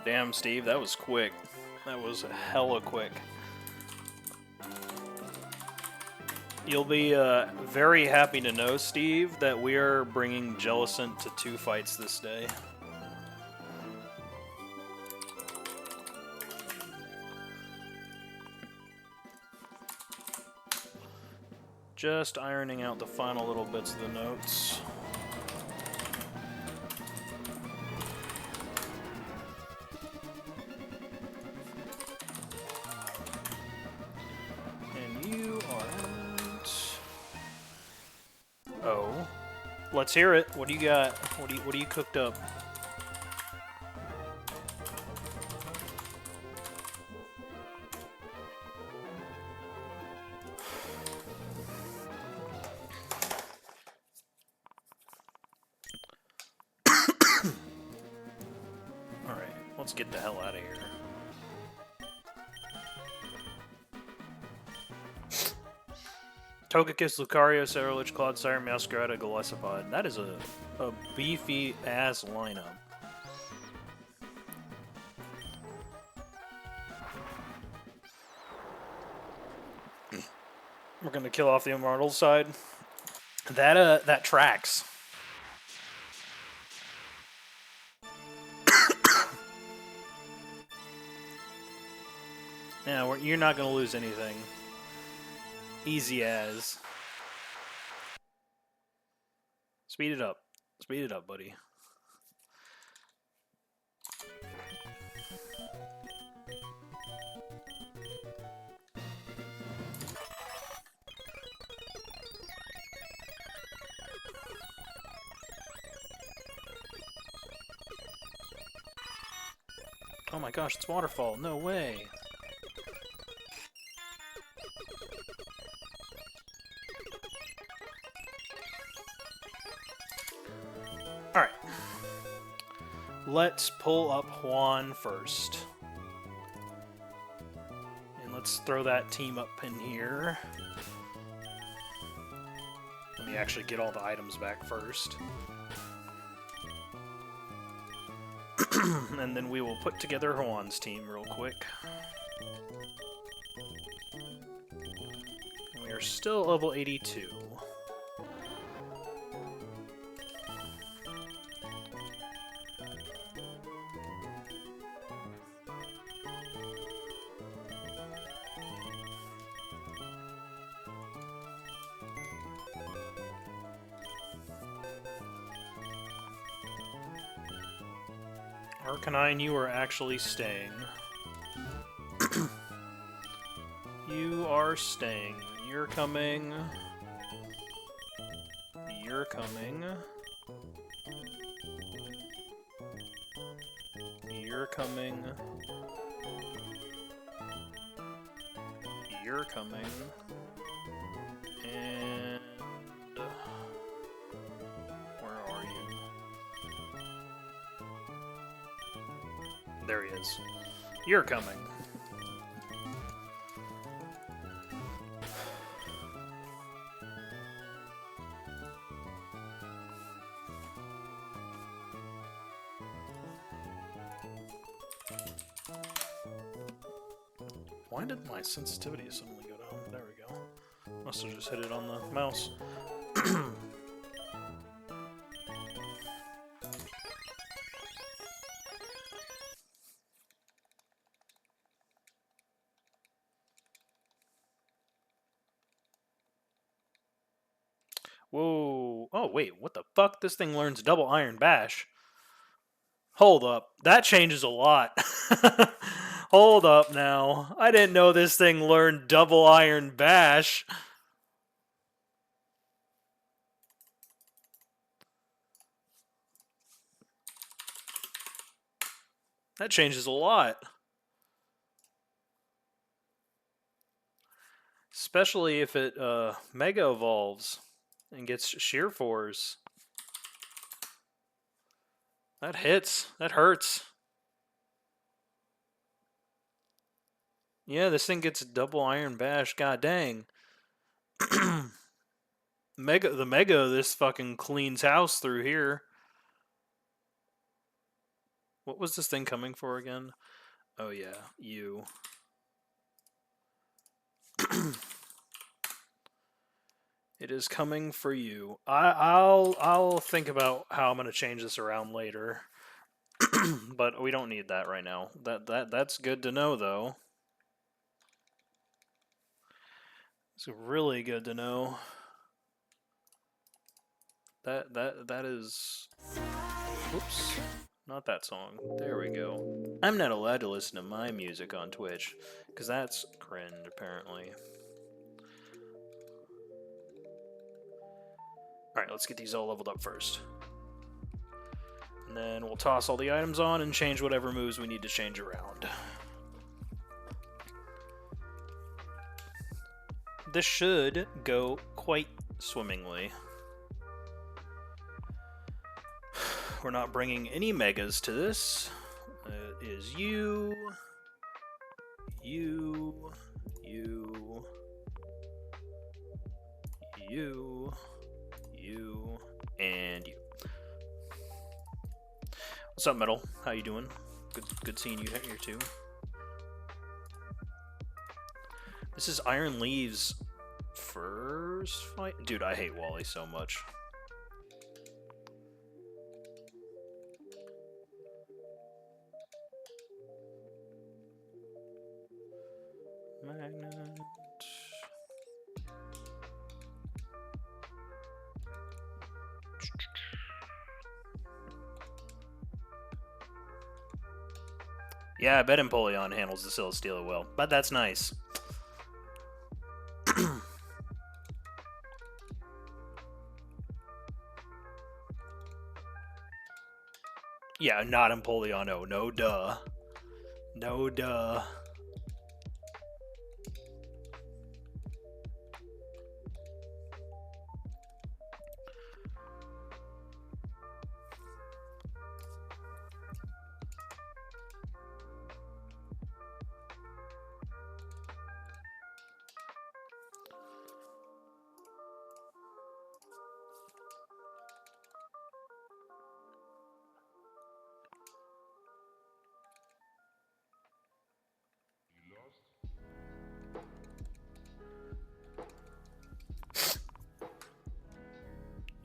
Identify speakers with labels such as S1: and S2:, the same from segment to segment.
S1: Damn, Steve, that was quick. That was hella quick. You'll be very happy to know, Steve, that we are bringing Jellicent to 2 fights this day. Just ironing out the final little bits of the notes. And you aren't... Oh. Let's hear it. What do you got? What do you cooked up? Alright, let's get the hell out of here. Togekiss, Lucario, Ceruledge, Clodsire, Meowscarada, Golisopod. That is a beefy-ass lineup. We're gonna kill off the Immortal side. That tracks. Now, you're not gonna lose anything. Easy as. Speed it up. Speed it up, buddy. Oh my gosh, it's Waterfall. No way. Alright. Let's pull up Juan first. And let's throw that team up in here. Let me actually get all the items back first. And then we will put together Juan's team real quick. And we are still level 82. Arcanine, you are actually staying. You are staying. You're coming. You're coming. You're coming. You're coming. And... where are you? There he is. You're coming. Why did my sensitivity suddenly go down? There we go. Must have just hit it on the mouse. Whoa. Oh, wait. What the fuck? This thing learns double Iron Bash. Hold up. That changes a lot. Hold up now. I didn't know this thing learned double Iron Bash. That changes a lot. Especially if it Mega Evolves and gets Sheer Force. That hits. That hurts. Yeah, this thing gets double Iron Bash. God dang. The Mega, this fucking cleans house through here. What was this thing coming for again? Oh yeah, you. It is coming for you. I'll think about how I'm gonna change this around later. But we don't need that right now. That's good to know though. It's really good to know. That is. Oops. Not that song. There we go. I'm not allowed to listen to my music on Twitch, because that's cringe, apparently. Alright, let's get these all leveled up first. And then we'll toss all the items on and change whatever moves we need to change around. This should go quite swimmingly. We're not bringing any megas to this. It is you, and you. What's up, Metal? How you doing? Good seeing you here too. This is Iron Leaf's first fight? Dude, I hate Wally so much. Magnet. Yeah, I bet Empoleon handles the Celesteela well, but that's nice. Yeah, not Empoleon, no duh. No duh.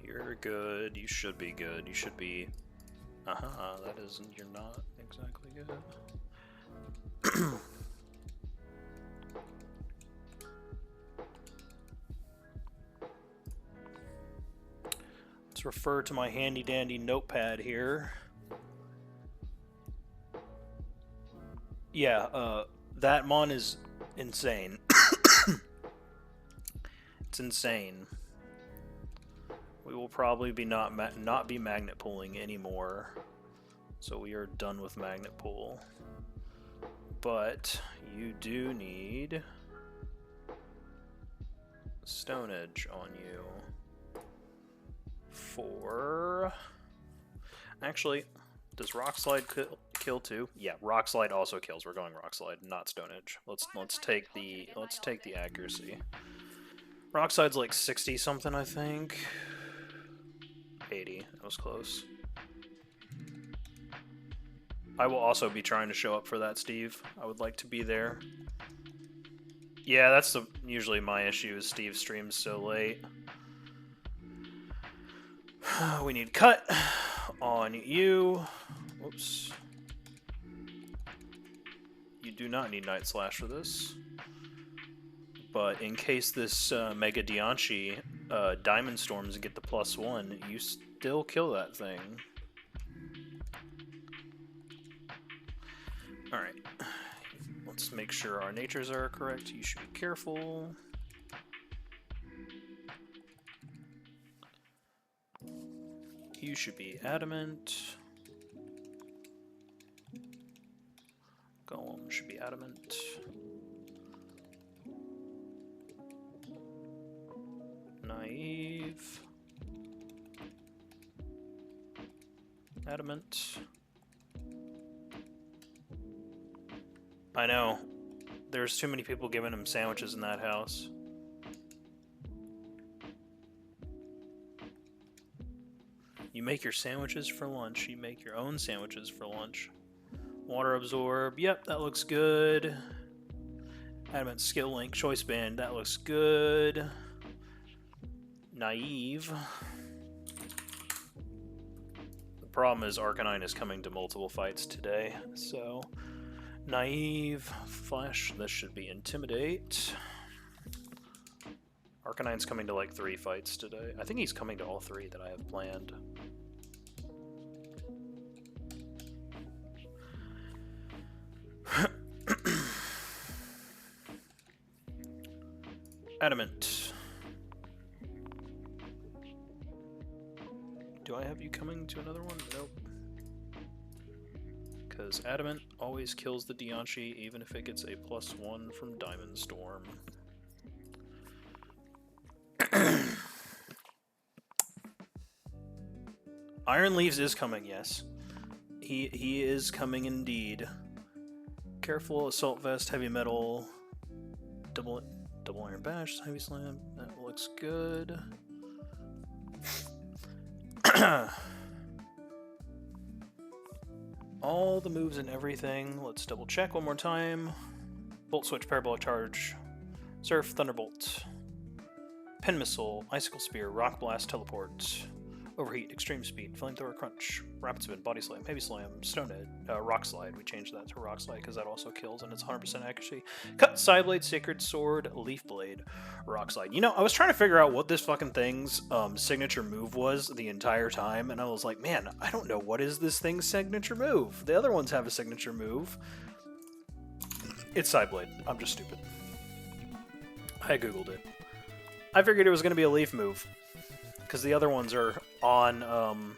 S1: You're good. You should be good. You should be... that isn't... You're not exactly good. Let's refer to my handy-dandy notepad here. Yeah, that mon is insane. It's insane. We will probably be not be magnet pulling anymore, so we are done with magnet pull. But you do need Stone Edge on you for. Actually, does Rock Slide kill too? Yeah, Rock Slide also kills. We're going Rock Slide, not Stone Edge. Let's take the accuracy. Rock Slide's like 60 something, I think. 80. That was close. I will also be trying to show up for that, Steve. I would like to be there. Yeah, that's usually my issue is Steve streams so late. We need cut on you. Whoops. You do not need Night Slash for this. But in case this Mega Diancie Diamond Storms get the +1, you still kill that thing. Alright. Let's make sure our natures are correct. You should be careful. You should be adamant. Golem should be adamant. Naive. Adamant. I know. There's too many people giving him sandwiches in that house. You make your sandwiches for lunch. You make your own sandwiches for lunch. Water absorb. Yep, that looks good. Adamant skill link. Choice band. That looks good. Naive. The problem is Arcanine is coming to multiple fights today, so Naive, Flash, this should be Intimidate. Arcanine's coming to like 3 fights today. I think he's coming to all 3 that I have planned. Adamant. Do I have you coming to another one? Nope. Because Adamant always kills the Diancie even if it gets a +1 from Diamond Storm. Iron Leaves is coming, yes. He is coming indeed. Careful, Assault Vest, Heavy Metal, Double Iron Bash, Heavy Slam, that looks good. All the moves and everything. Let's double check one more time. Volt Switch, Parabolic Charge, Surf, Thunderbolt, Pin Missile, Icicle Spear, Rock Blast, Teleport, Overheat, Extreme Speed, Flamethrower, Crunch, Rapid Spin, Body Slam, Heavy Slam, Stonehead, Rock Slide. We changed that to Rock Slide because that also kills and it's 100% accuracy. Cut, Side Blade, Sacred Sword, Leaf Blade, Rock Slide. You know, I was trying to figure out what this fucking thing's signature move was the entire time, and I was like, man, I don't know what is this thing's signature move. The other ones have a signature move. It's Side Blade. I'm just stupid. I googled it. I figured it was going to be a leaf move, because the other ones are on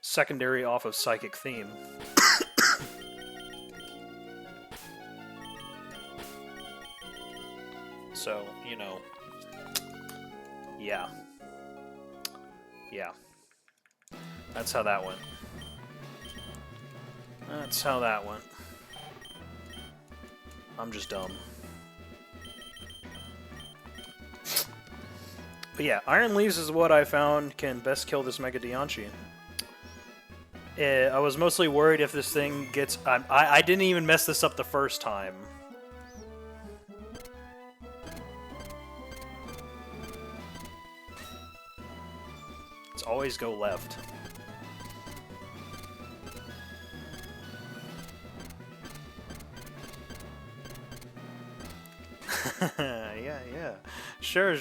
S1: secondary off of Psychic Theme. So, you know, yeah. Yeah. That's how that went. That's how that went. I'm just dumb. But yeah, Iron Leaves is what I found can best kill this Mega Diancie. I was mostly worried if this thing gets... I didn't even mess this up the first time. It's always go left. Yeah. Sure.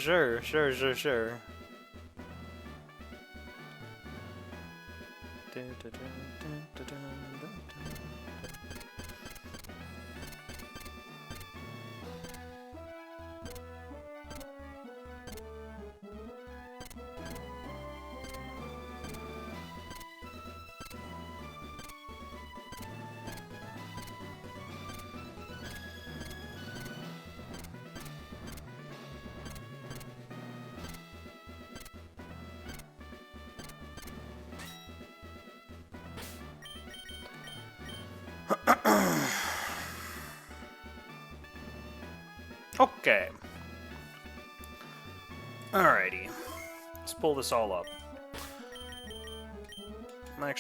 S1: Okay. Alrighty. Let's pull this all up. I'm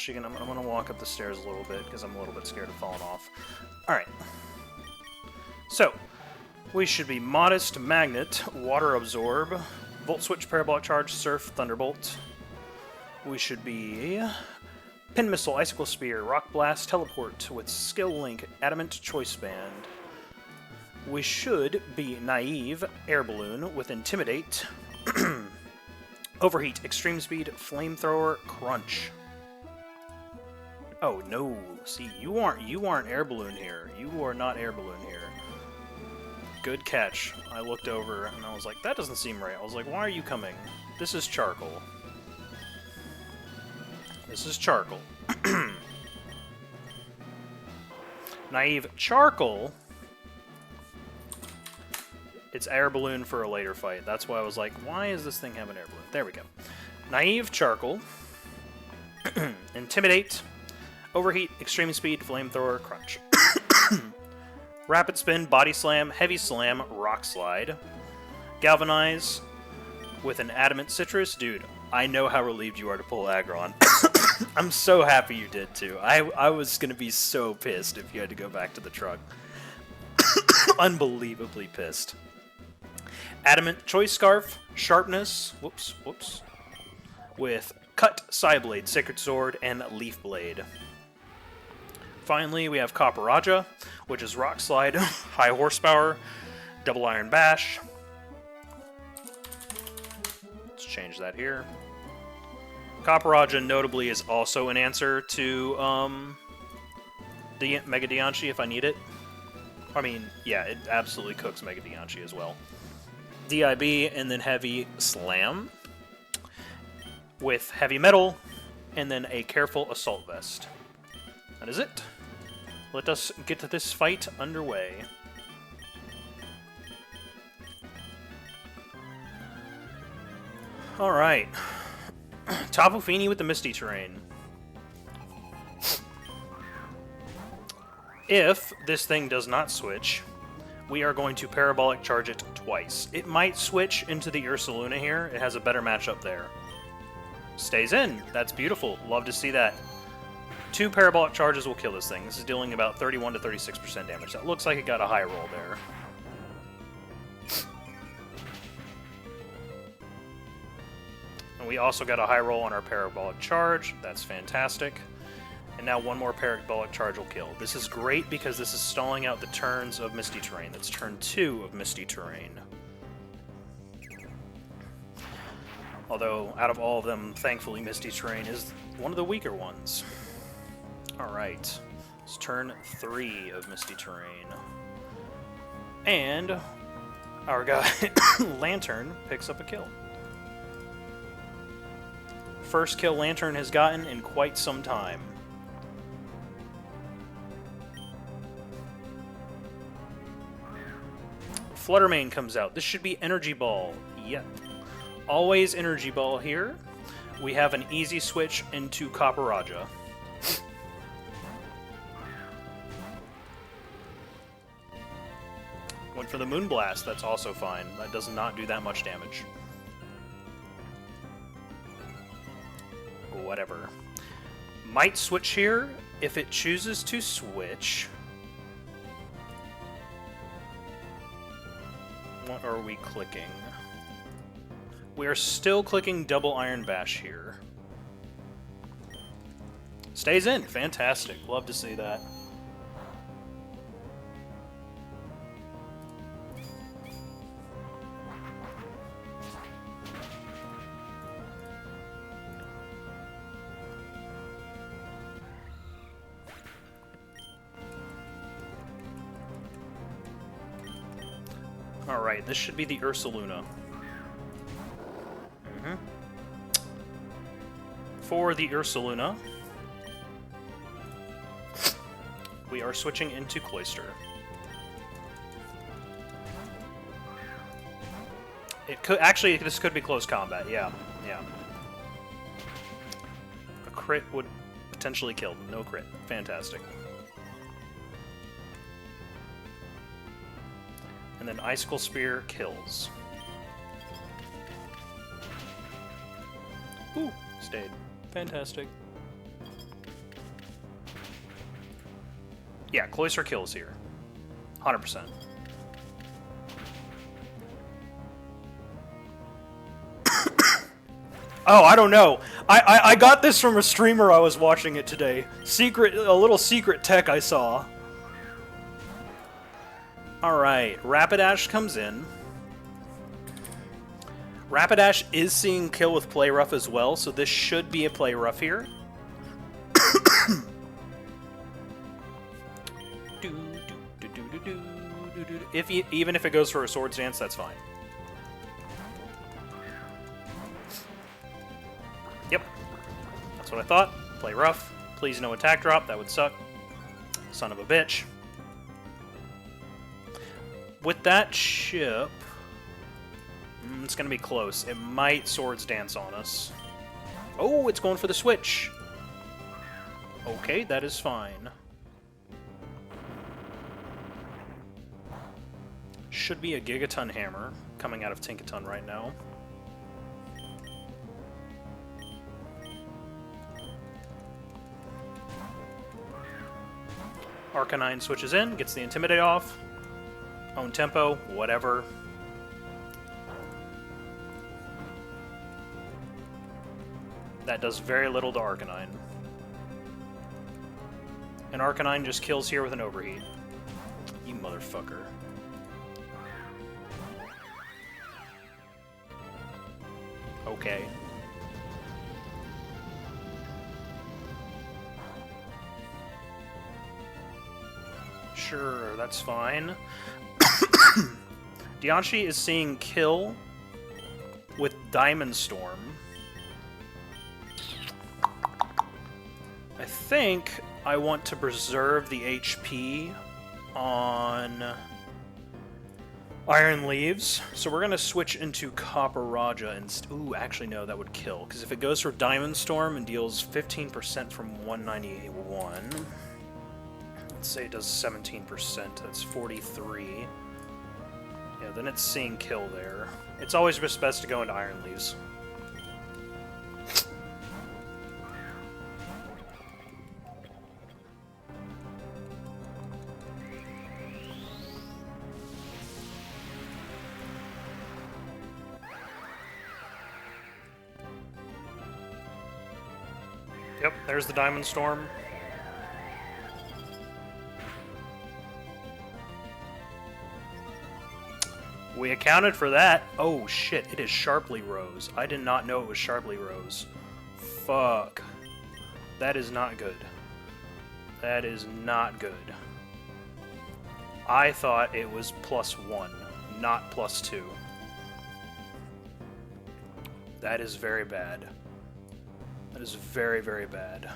S1: gonna walk up the stairs a little bit because I'm a little bit scared of falling off. Alright. So, we should be Modest, Magnet, Water Absorb, Volt Switch, Parabolic Charge, Surf, Thunderbolt. We should be Pin Missile, Icicle Spear, Rock Blast, Teleport with Skill Link, Adamant, Choice Band. We should be Naive, Air Balloon with Intimidate, Overheat, Extreme Speed, Flamethrower, Crunch. Oh no! See, you aren't Air Balloon here. You are not Air Balloon here. Good catch. I looked over and I was like, that doesn't seem right. I was like, why are you coming? This is Charcoal. This is Charcoal. Naive Charcoal. It's Air Balloon for a later fight. That's why I was like, why is this thing having Air Balloon? There we go. Naive Charcoal. Intimidate. Overheat, Extreme Speed, Flamethrower, Crunch. Rapid Spin, Body Slam, Heavy Slam, Rock Slide. Galvanize with an Adamant Citrus. Dude, I know how relieved you are to pull Aggron. I'm so happy you did too. I was gonna be so pissed if you had to go back to the truck. Unbelievably pissed. Adamant Choice Scarf, Sharpness, whoops, with Cut, Psyblade, Sacred Sword, and Leaf Blade. Finally, we have Copper which is Rock Slide, High Horsepower, Double Iron Bash. Let's change that here. Copper notably is also an answer to the Mega Diancie if I need it. I mean, yeah, it absolutely cooks Mega Diancie as well. DIB and then Heavy Slam with Heavy Metal and then a Careful Assault Vest. That is it. Let us get this fight underway. Alright. Tapu Fini with the Misty Terrain. If this thing does not switch, we are going to Parabolic Charge it twice. It might switch into the Ursaluna here. It has a better matchup there. Stays in. That's beautiful. Love to see that. 2 Parabolic Charges will kill this thing. This is dealing about 31 to 36% damage. That looks like it got a high roll there. And we also got a high roll on our Parabolic Charge. That's fantastic. And now 1 more Parabolic Charge will kill. This is great because this is stalling out the turns of Misty Terrain. That's turn 2 of Misty Terrain. Although, out of all of them, thankfully, Misty Terrain is one of the weaker ones. Alright. It's turn 3 of Misty Terrain. And our guy, Lantern, picks up a kill. First kill Lantern has gotten in quite some time. Fluttermane comes out. This should be Energy Ball. Yep. Always Energy Ball here. We have an easy switch into Copper. Went for the Moonblast. That's also fine. That does not do that much damage. Whatever. Might switch here if it chooses to switch. What are we clicking? We are still clicking Double Iron Bash here. Stays in. Fantastic. Love to see that. Alright, this should be the Ursaluna. For the Ursaluna, we are switching into Cloyster. It could actually, this could be close combat. Yeah. A crit would potentially kill. No crit. Fantastic. And then Icicle Spear kills. Ooh, stayed. Fantastic. Yeah, Cloyster kills here. 100%. Oh, I don't know. I got this from a streamer I was watching it today. A little secret tech I saw. Alright, Rapidash comes in. Rapidash is seeing kill with Play Rough as well, so this should be a Play Rough here. Even if it goes for a Swords Dance, that's fine. Yep, that's what I thought. Play Rough. Please no attack drop, that would suck. Son of a bitch. With that chip, it's going to be close. It might Swords Dance on us. Oh, it's going for the switch. Okay, that is fine. Should be a Gigaton Hammer coming out of Tinkaton right now. Arcanine switches in, gets the Intimidate off. Own tempo, whatever. That does very little to Arcanine. And Arcanine just kills here with an Overheat. You motherfucker. Okay. Sure, that's fine. Diancie is seeing kill with Diamond Storm. I think I want to preserve the HP on Iron Leaves, so we're going to switch into Copper Raja and... Ooh, actually no, that would kill, because if it goes for Diamond Storm and deals 15% from 191... Let's say it does 17%, that's 43. Yeah, then it's seeing kill there. It's always just best to go into Iron Leaves. Yep, there's the Diamond Storm. We accounted for that. Oh shit, it is Sharply Rose. I did not know it was Sharply Rose. Fuck. That is not good. That is not good. I thought it was +1, not +2. That is very bad. That is very, very bad.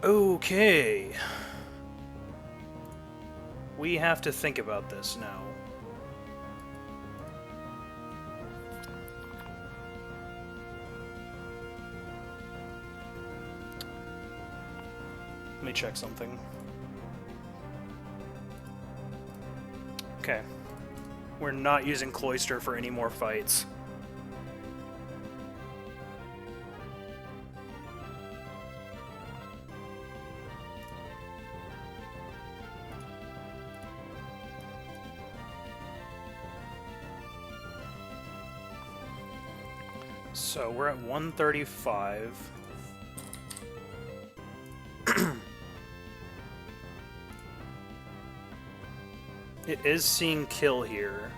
S1: Okay. We have to think about this now. Let me check something. Okay. We're not using Cloyster for any more fights. So we're at 135. It is seeing kill here.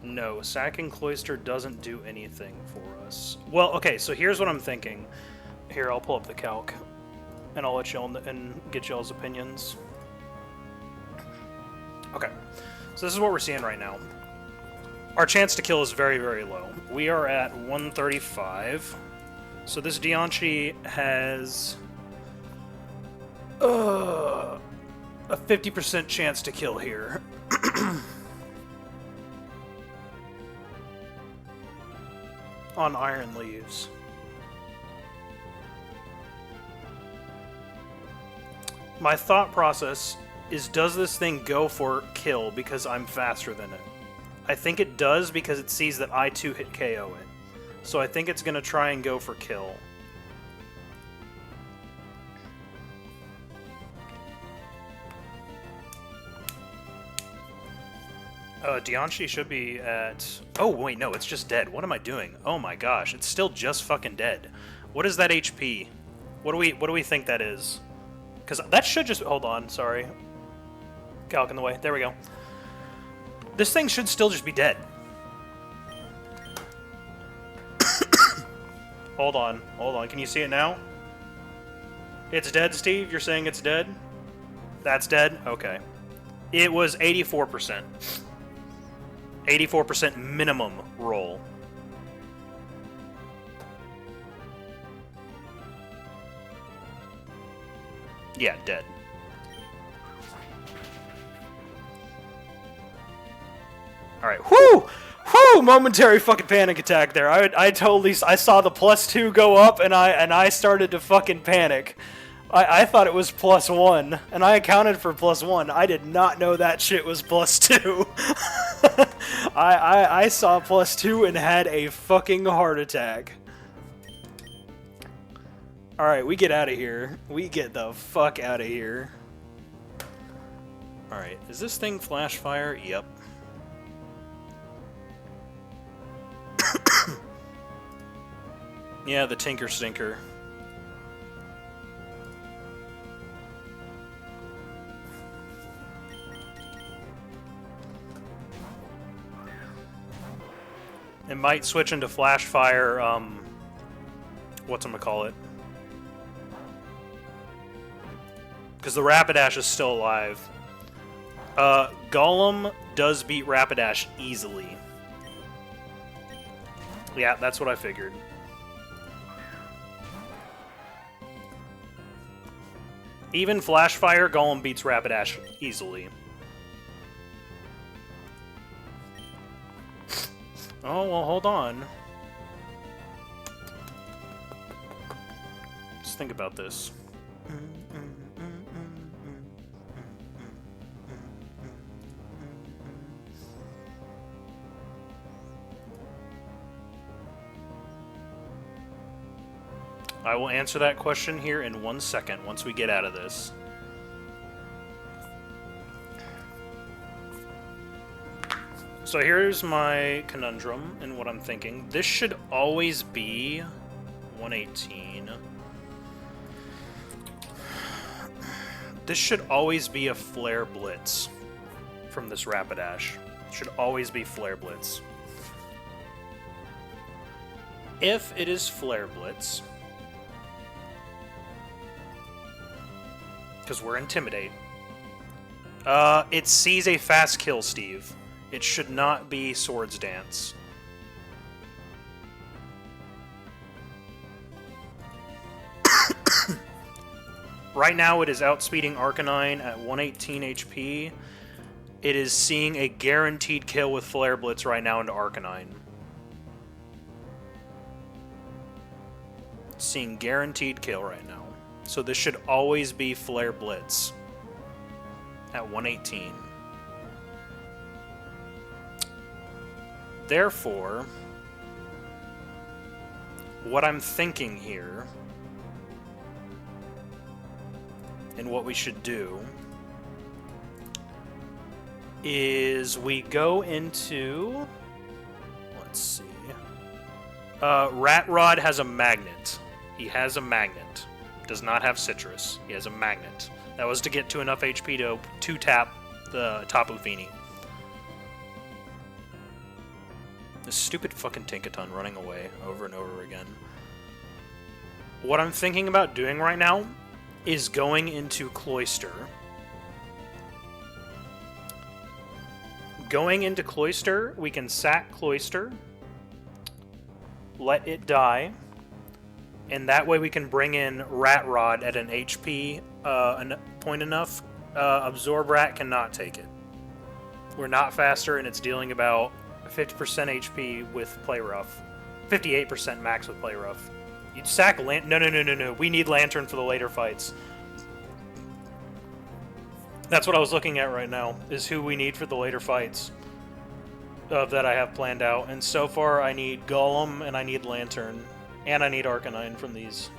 S1: No, sacking Cloyster doesn't do anything for us. Well, okay, so here's what I'm thinking. Here, I'll pull up the calc, and I'll let y'all and get y'all's opinions. Okay, so this is what we're seeing right now. Our chance to kill is very, very low. We are at 135. So this Diancie has a 50% chance to kill here. On Iron Leaves. My thought process is, does this thing go for kill because I'm faster than it? I think it does because it sees that I too hit KO it. So I think it's going to try and go for kill. Diancie should be at... Oh, wait, no, it's just dead. What am I doing? Oh my gosh, it's still just fucking dead. What is that HP? What do we think that is? Because that should just... Hold on, sorry. Calc in the way. There we go. This thing should still just be dead. Hold on. Hold on. Can you see it now? It's dead, Steve? You're saying it's dead? That's dead? Okay. It was 84%. 84% minimum roll. Yeah, dead. Alright, whoo! Whoo! Momentary fucking panic attack there. I totally... I saw the +2 go up, and I started to fucking panic. I thought it was +1, and I accounted for +1. I did not know that shit was +2. I saw +2 and had a fucking heart attack. Alright, we get out of here. We get the fuck out of here. Alright, is this thing flash fire? Yep. Yeah, the Tinker Stinker. It might switch into flash fire, whatchamacallit. Because the Rapidash is still alive. Golem does beat Rapidash easily. Yeah, that's what I figured. Even Flash Fire, Golem beats Rapidash easily. Oh, well, hold on. Just think about this. I will answer that question here in 1 second once we get out of this. So here's my conundrum and what I'm thinking. This should always be 118. This should always be a Flare Blitz from this Rapidash. Should always be Flare Blitz. If it is Flare Blitz, because we're Intimidate, it sees a fast kill, Steve. It should not be Swords Dance. Right now it is outspeeding Arcanine at 118 HP. It is seeing a guaranteed kill with Flare Blitz right now into Arcanine. Seeing guaranteed kill right now. So this should always be Flare Blitz at 118. Therefore, what I'm thinking here, and what we should do, is we go into, let's see, Rat Rod has a magnet. He has a magnet. Does not have Citrus. He has a magnet. That was to get to enough HP to 2-tap the Tapu Fini. This stupid fucking Tinkaton running away over and over again. What I'm thinking about doing right now is going into Cloyster. Going into Cloyster, we can sack Cloyster, let it die, and that way we can bring in Rat Rod at an HP point enough. Absorb Rat cannot take it. We're not faster, and it's dealing about 50% HP with Play Rough. 58% max with Play Rough. You'd sack No. We need Lantern for the later fights. That's what I was looking at right now, is who we need for the later fights that I have planned out. And so far, I need Golem, and I need Lantern, and I need Arcanine from these.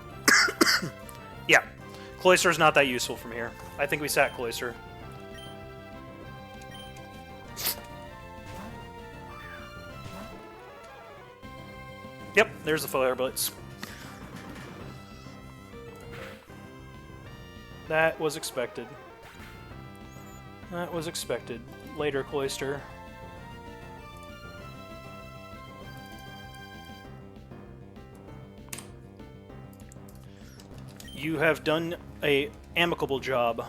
S1: Yeah. Cloyster's not that useful from here. I think we sack Cloyster. Yep, there's the Flare Blitz. That was expected. That was expected. Later, Cloyster. You have done a amicable job.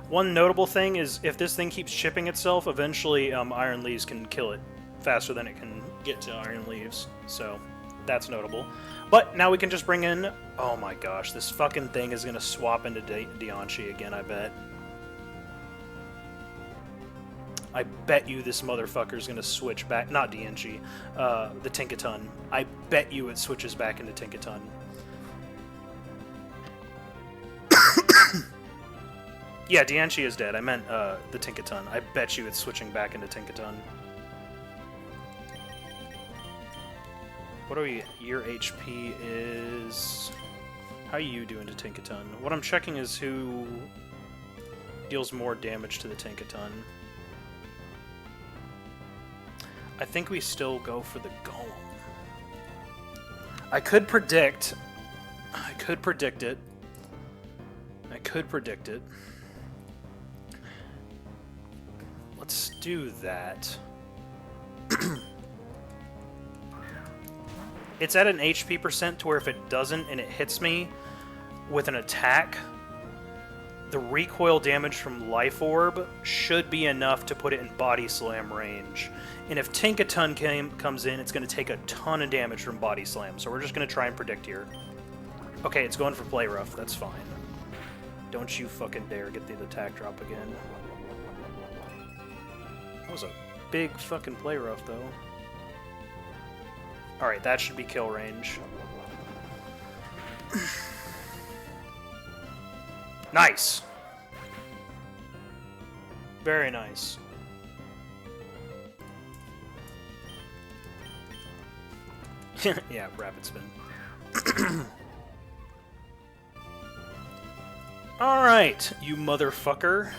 S1: One notable thing is if this thing keeps shipping itself, eventually Iron Leaves can kill it faster than it can get to Iron Leaves. So that's notable. But now we can just bring in... Oh my gosh, this fucking thing is going to swap into Diancie again, I bet. I bet you this motherfucker's going to switch back... Not Diancie, the Tinkaton. I bet you it switches back into Tinkaton. Yeah, Diancie is dead. I meant the Tinkaton. I bet you it's switching back into Tinkaton. What are we? Your HP is... How are you doing to Tinkaton? What I'm checking is who deals more damage to the Tinkaton. I think we still go for the Golem. I could predict it. I could predict it. Let's do that. It's at an HP percent to where if it doesn't and it hits me with an attack, the recoil damage from Life Orb should be enough to put it in Body Slam range. And if Tinkaton comes in, it's going to take a ton of damage from Body Slam. So we're just going to try and predict here. Okay, it's going for Play Rough. That's fine. Don't you fucking dare get the attack drop again. That was a big fucking Play Rough, though. Alright, that should be kill range. Nice! Very nice. Yeah, rapid spin. Alright, you motherfucker.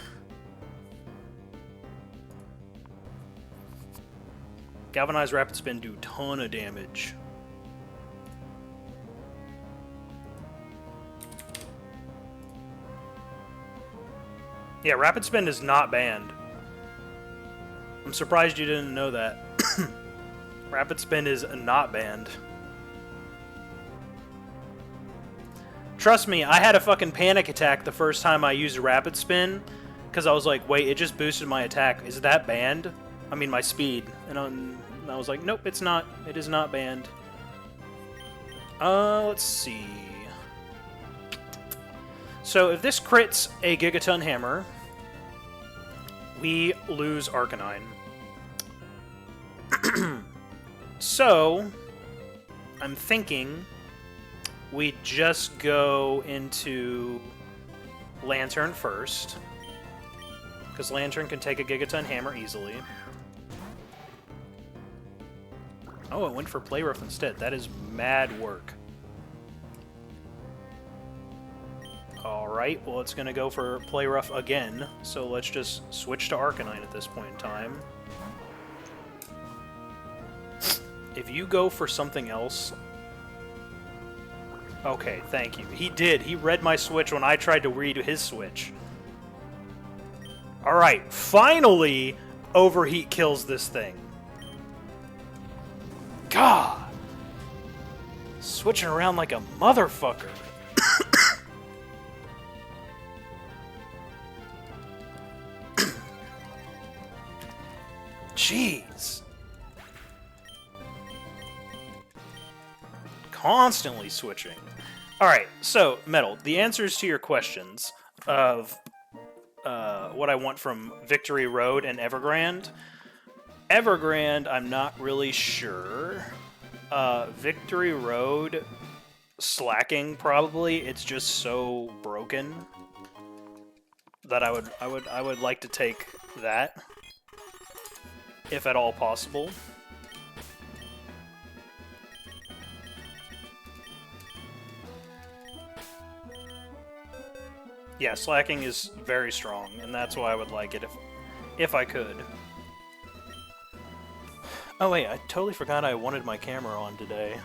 S1: Galvanized Rapid Spin do ton of damage. Yeah, Rapid Spin is not banned. I'm surprised you didn't know that. Rapid Spin is not banned. Trust me, I had a fucking panic attack the first time I used Rapid Spin, because I was like, wait, it just boosted my attack. Is that banned? I mean, my speed. And I was like, nope, it's not. It is not banned. Let's see. So if this crits a Gigaton Hammer, we lose Arcanine. So, I'm thinking we just go into Lantern first, because Lantern can take a Gigaton Hammer easily. Oh, it went for Play Rough instead. That is mad work. Alright, well, it's going to go for Play Rough again, so let's just switch to Arcanine at this point in time. If you go for something else... Okay, thank you. He did. He read my switch when I tried to read his switch. Alright, finally, Overheat kills this thing. God! Switching around like a motherfucker. Jeez. Constantly switching. Alright, so, Metal, the answers to your questions of what I want from Victory Road and Evergrande. Evergrande, I'm not really sure. Victory Road, slacking probably. It's just so broken that I would like to take that, if at all possible. Yeah, slacking is very strong, and that's why I would like it if I could. Oh wait, I totally forgot I wanted my camera on today.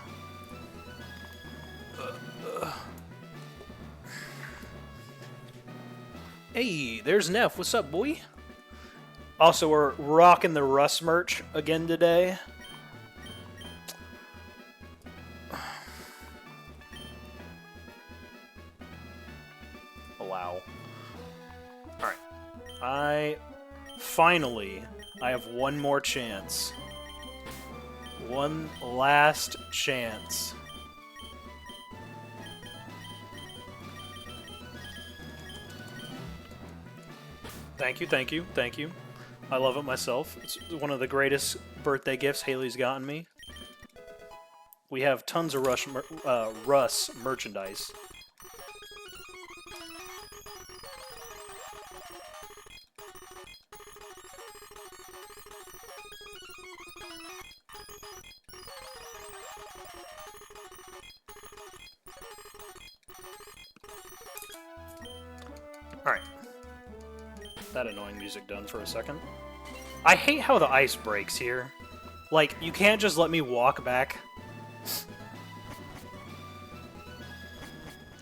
S1: Hey, there's Neff. What's up, boy? Also, we're rocking the Russ merch again today. Wow. Alright. Finally, I have one more chance. One last chance. Thank you, thank you, thank you. I love it myself. It's one of the greatest birthday gifts Haley's gotten me. We have tons of Russ merchandise. Alright. That annoying music done for a second. I hate how the ice breaks here. Like, you can't just let me walk back. It's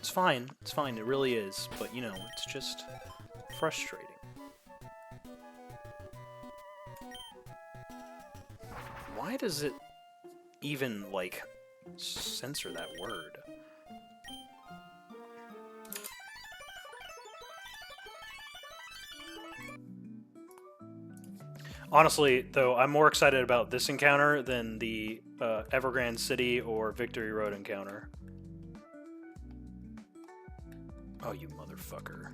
S1: fine. It's fine. It really is. But, you know, it's just frustrating. Why does it even, like, censor that word? Honestly, though, I'm more excited about this encounter than the Evergrande City or Victory Road encounter. Oh, you motherfucker.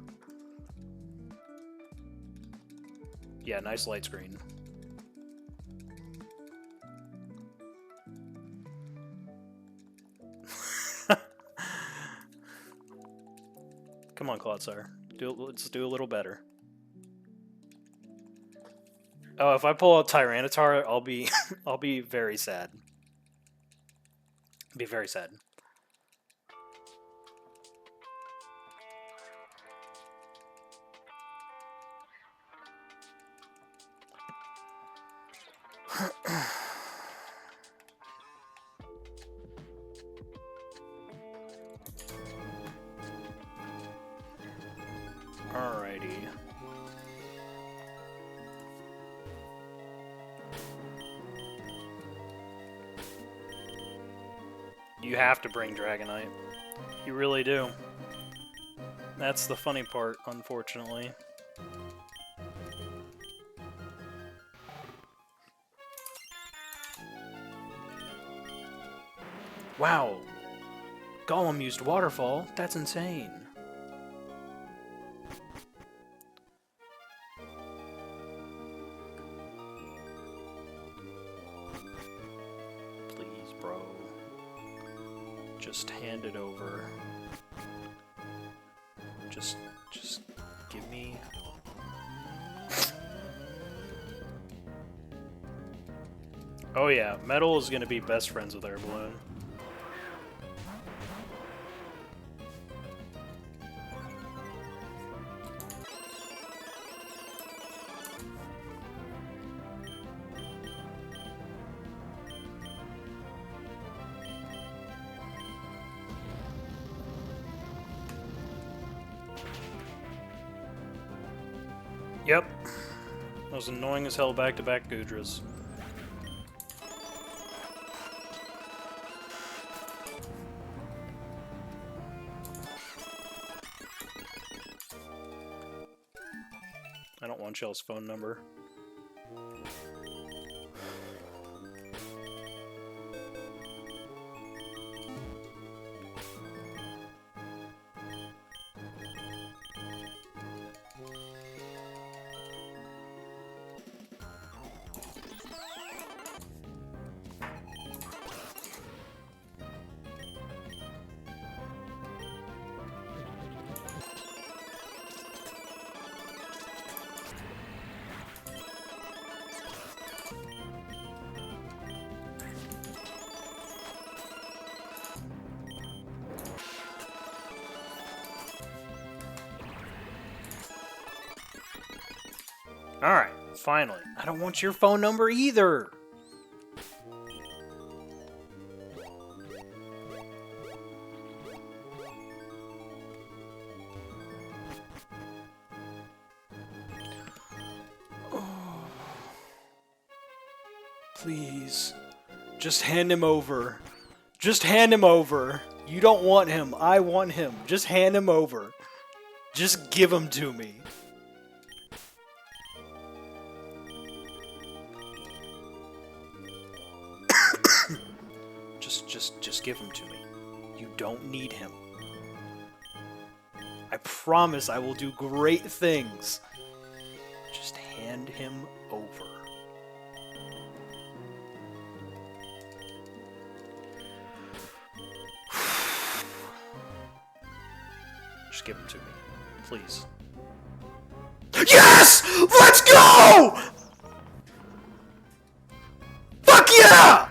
S1: Yeah, nice light screen. Come on, Clodsire. Let's do a little better. Oh, if I pull out Tyranitar, I'll be I'll be very sad. Be very sad. Alrighty. You have to bring Dragonite. You really do. That's the funny part, unfortunately. Wow. Golem used Waterfall? That's insane. Please, bro. Just hand it over. Just give me... Oh yeah, Metal is gonna be best friends with Air Balloon. Yep. That was annoying as hell back-to-back Goodras. I don't want Shell's phone number. Alright, finally. I don't want your phone number either! Oh. Please. Just hand him over. Just hand him over. You don't want him. I want him. Just hand him over. Just give him to me. Just give him to me. You don't need him. I promise I will do great things. Just hand him over. Just give him to me. Please. Yes! Let's go! Fuck yeah!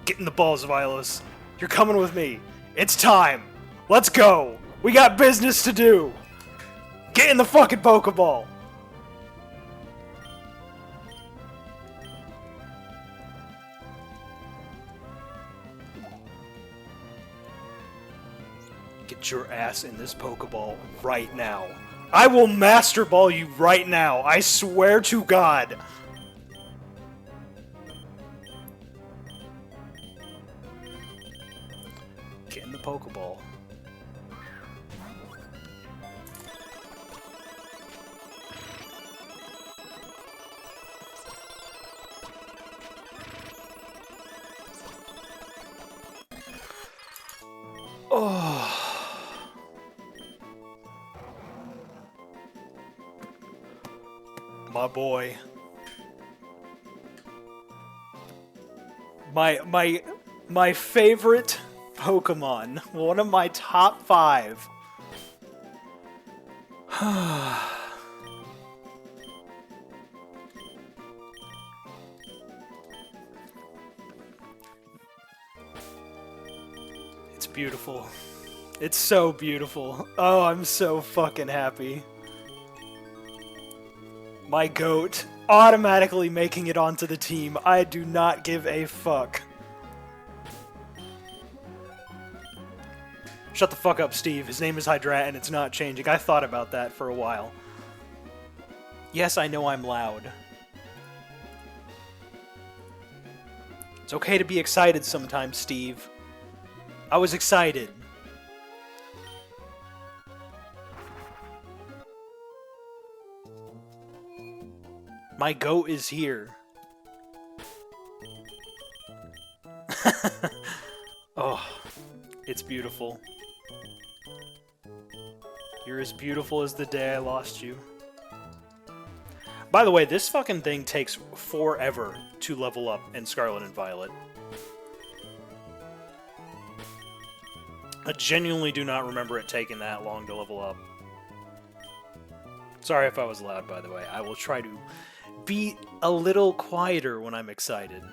S1: Get in the balls, Vilas. You're coming with me. It's time. Let's go. We got business to do. Get in the fucking Pokeball. Get your ass in this Pokeball right now. I will Master Ball you right now. I swear to God. Get in the Pokeball. Oh. My boy. My favorite Pokemon. One of my top 5. It's beautiful. It's so beautiful. Oh, I'm so fucking happy. My goat, automatically making it onto the team. I do not give a fuck. Shut the fuck up, Steve. His name is Hydra, and it's not changing. I thought about that for a while. Yes, I know I'm loud. It's okay to be excited sometimes, Steve. I was excited. My goat is here. Oh, it's beautiful. You're as beautiful as the day I lost you. By the way, this fucking thing takes forever to level up in Scarlet and Violet. I genuinely do not remember it taking that long to level up. Sorry if I was loud, by the way. I will try to be a little quieter when I'm excited.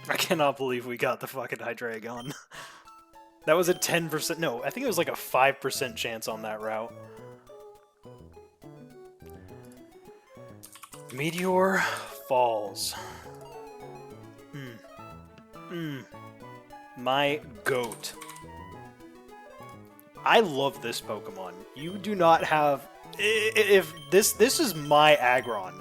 S1: I cannot believe we got the fucking Hydreigon. That was a 10%, no, I think it was like a 5% chance on that route. Meteor Falls. My goat. I love this Pokemon. You do not have... If this is my Aggron.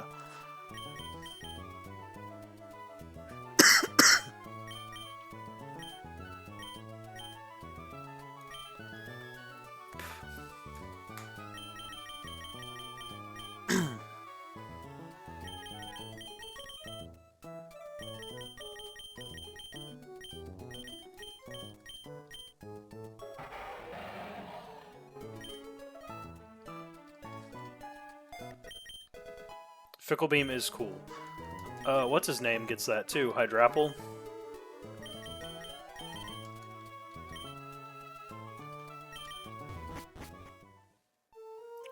S1: Fickle Beam is cool. What's his name gets that too? Hydrapple?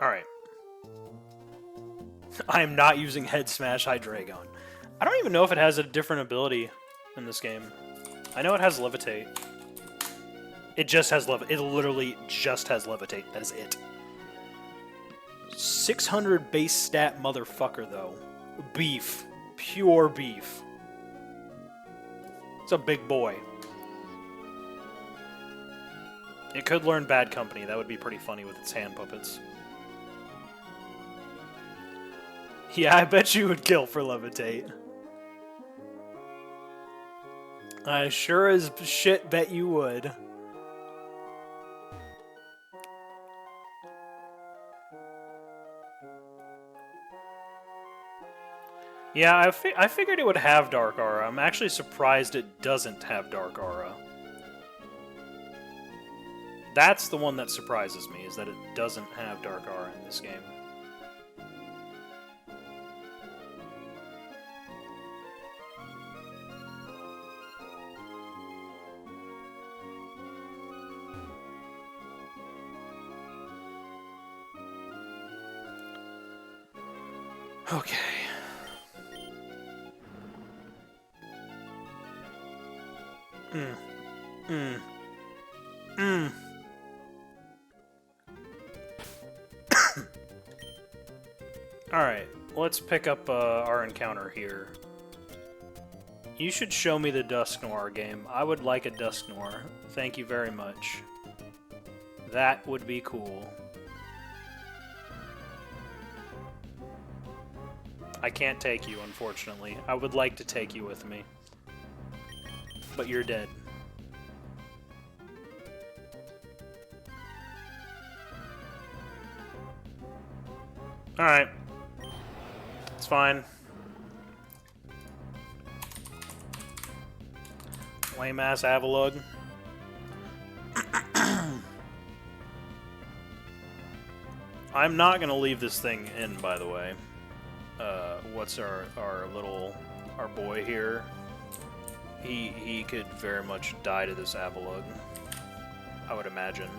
S1: Alright. I am not using Head Smash Hydreigon. I don't even know if it has a different ability in this game. I know it has Levitate. It just has It literally just has Levitate. That is it. 600 base stat motherfucker, though. Beef. Pure beef. It's a big boy. It could learn Bad Company. That would be pretty funny with its hand puppets. Yeah, I bet you would kill for Levitate. I sure as shit bet you would. Yeah, I figured it would have Dark Aura. I'm actually surprised it doesn't have Dark Aura. That's the one that surprises me, is that it doesn't have Dark Aura in this game. Okay. Mm. Mm. Mm. Alright, let's pick up our encounter here. You should show me the Dusknoir game. I would like a Dusknoir. Thank you very much. That would be cool. I can't take you, unfortunately. I would like to take you with me. But you're dead. Alright. It's fine. Lame-ass Avalugg. I'm not gonna leave this thing in, by the way. What's our boy here? He could very much die to this Avalugg, I would imagine.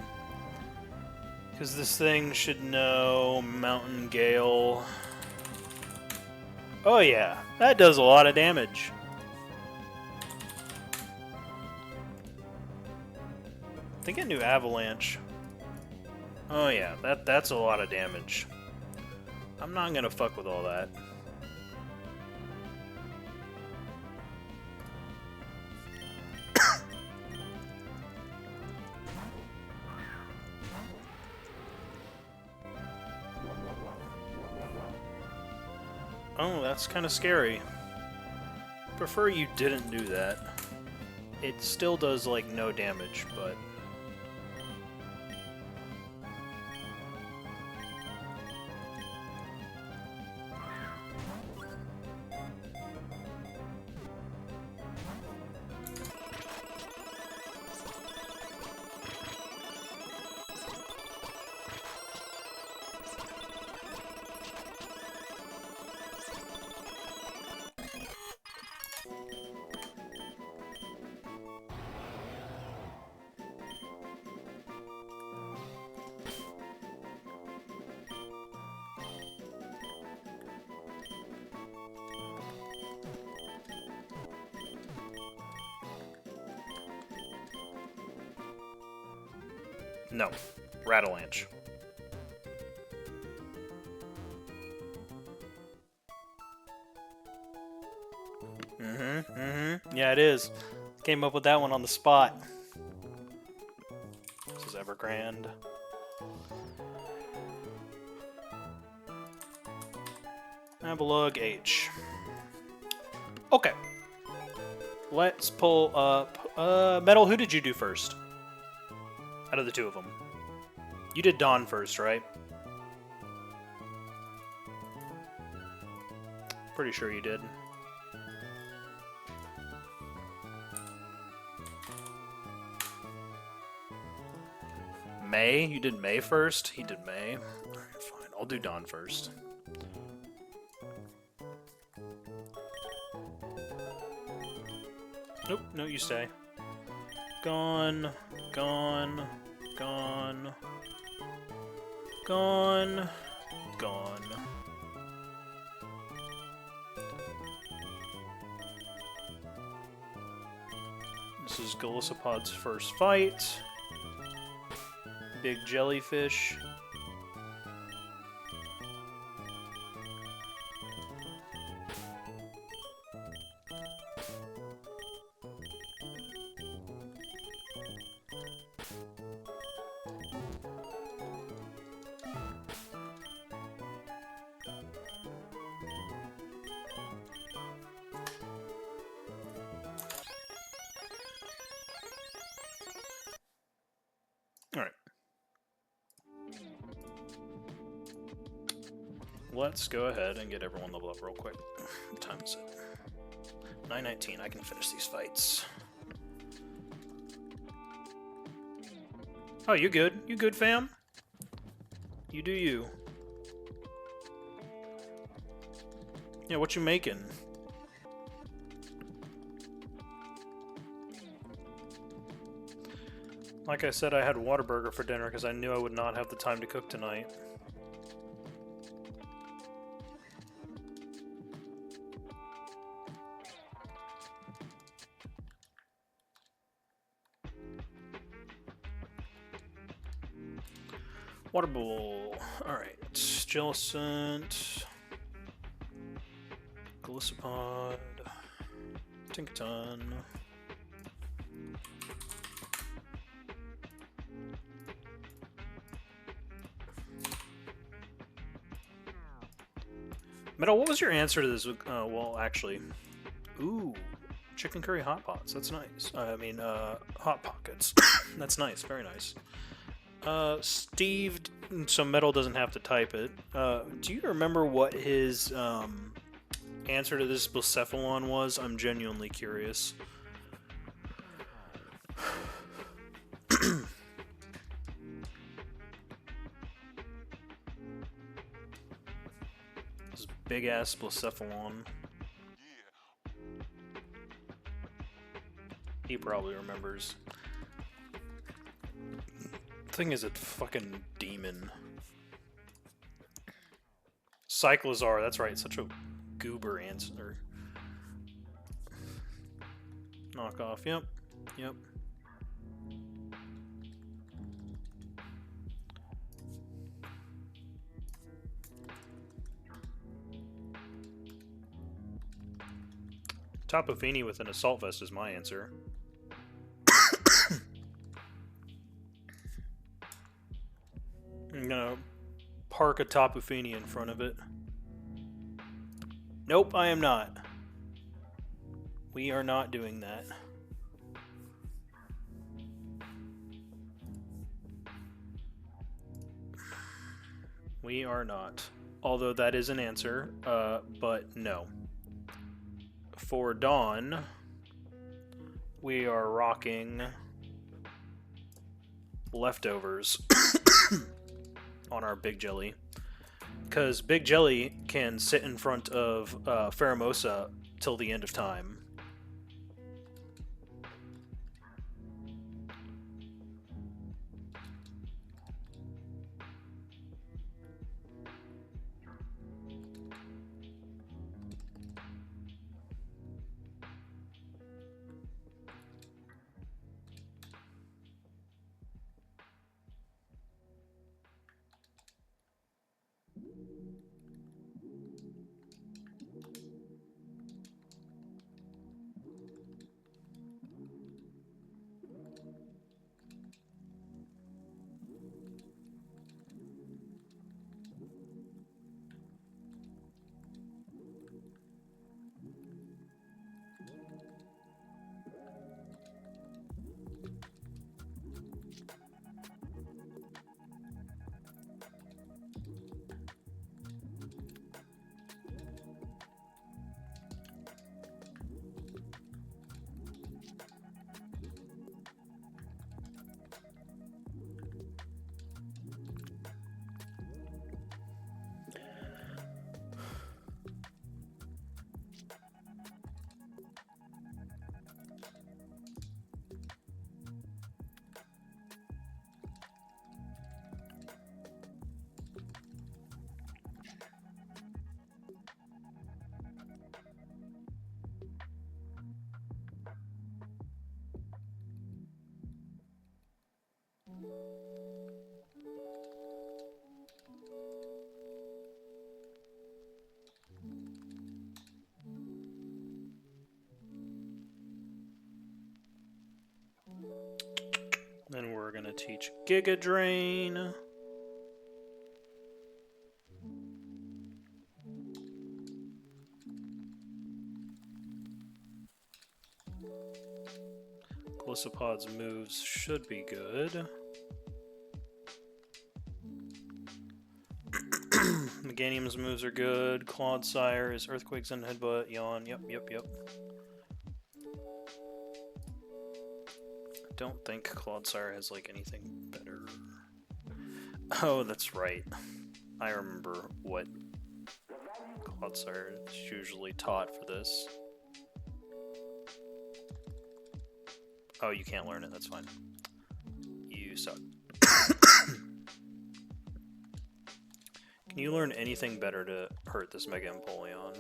S1: Because this thing should know Mountain Gale. Oh yeah, that does a lot of damage. I think it knew Avalanche. Oh yeah, that's a lot of damage. I'm not gonna fuck with all that. Oh, that's kind of scary. Prefer you didn't do that. It still does, like, no damage, but... No. Rattalanche. Yeah, it is. Came up with that one on the spot. This is Evergrande. Avalugg H. Okay. Let's pull up... Metal, who did you do first? Out of the two of them. You did Dawn first, right? Pretty sure you did. May? You did May first? He did May. Alright, fine. I'll do Dawn first. Nope, no, you stay. Gone, gone, gone, gone, gone. This is Golisopod's first fight. Big jellyfish. Alright. Let's go ahead and get everyone leveled up real quick. What time is it? 9:19. I can finish these fights. Oh, you good? You good, fam? You do you. Yeah, what you making? Like I said, I had Whataburger for dinner because I knew I would not have the time to cook tonight. Water Bull. Alright. Jellicent. Golisopod. Tinkaton. Metal, what was your answer to this? Well, actually. Ooh. Chicken curry hot pots. That's nice. Hot pockets. That's nice. Very nice. Steve, so Metal doesn't have to type it. Do you remember what his answer to this Blacephalon was? I'm genuinely curious. This big ass Blacephalon. He probably remembers. Thing is a fucking demon. Cyclozar, that's right, such a goober answer. Knockoff, yep. Tapu Fini with an assault vest is my answer. I'm gonna park a Tapu Fini in front of it. Nope, I am not. We are not doing that. We are not. Although that is an answer, but no. For Dawn, we are rocking Leftovers on our Big Jelly. Because Big Jelly can sit in front of Pheromosa till the end of time. Then we're gonna teach Giga Drain. Glisopod's moves should be good. Meganium's moves are good. Clodsire is Earthquakes and Headbutt. Yawn. Yep. Don't think Clodsire has like anything better. Oh, that's right. I remember what Clodsire is usually taught for this. Oh, you can't learn it, that's fine. You suck. Can you learn anything better to hurt this Mega Empoleon?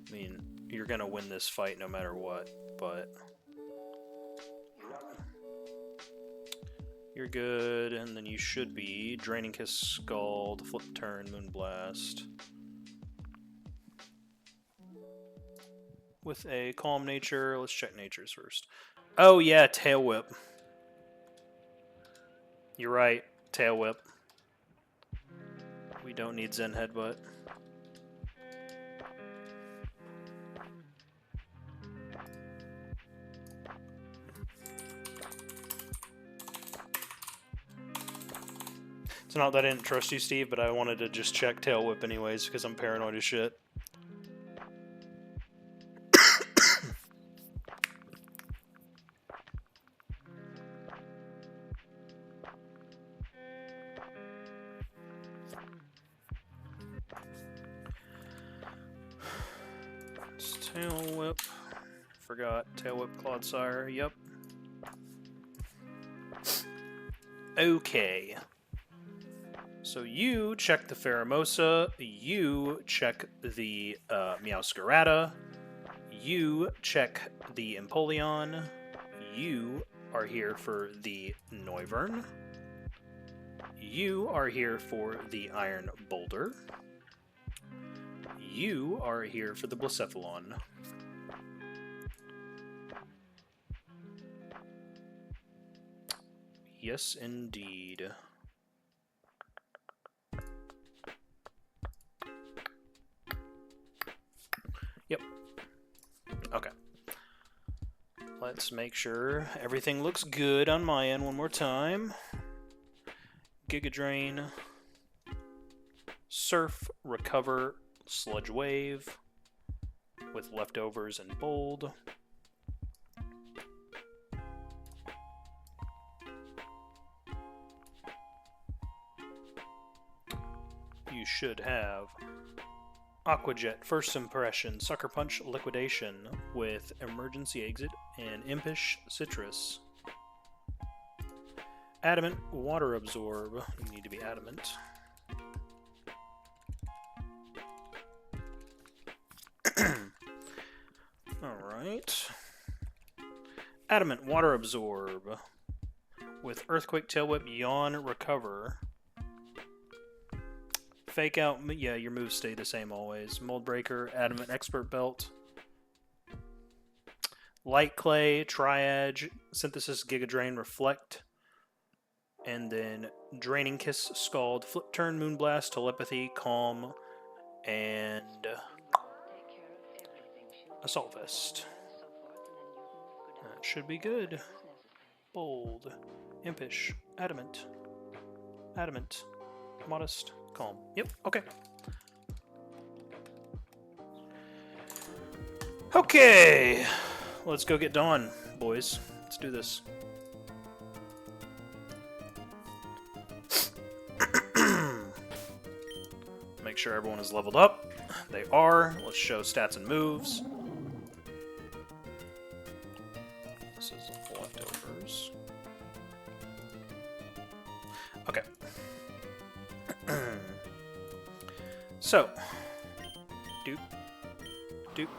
S1: I mean, you're gonna win this fight no matter what, but you're good, and then you should be Draining Kiss, Scald, Flip Turn, Moonblast. With a Calm Nature, let's check Natures first. Oh yeah, Tail Whip. You're right, Tail Whip. We don't need Zen Headbutt. It's not that I didn't trust you, Steve, but I wanted to just check Tail Whip anyways, because I'm paranoid as shit. Tail Whip. Forgot. Tail Whip, Clodsire. Yep. Okay. So you check the Pheromosa, you check the Meowscarada, you check the Empoleon, you are here for the Noivern, you are here for the Iron Boulder, you are here for the Blacephalon. Yes, indeed. Yep. Okay. Let's make sure everything looks good on my end one more time. Giga Drain. Surf, Recover, Sludge Wave. With leftovers and bold. You should have Aqua Jet, First Impression, Sucker Punch, Liquidation with Emergency Exit and Impish Citrus. Adamant, Water Absorb. You need to be adamant. Alright. Adamant, Water Absorb with Earthquake, Tail Whip, Yawn, Recover. Fake Out, yeah, your moves stay the same always. Mold Breaker, Adamant, Expert Belt. Light Clay, Triage, Synthesis, Giga Drain, Reflect. And then Draining Kiss, Scald, Flip Turn, Moonblast, Telepathy, Calm, and Assault Vest. That should be good. Bold, Impish, Adamant, Adamant, Modest, Calm. Yep, okay. Okay, let's go get Dawn, boys. Let's do this. Make sure everyone is leveled up. They are. Let's show stats and moves. This is leftovers. Okay. So, doop, doop,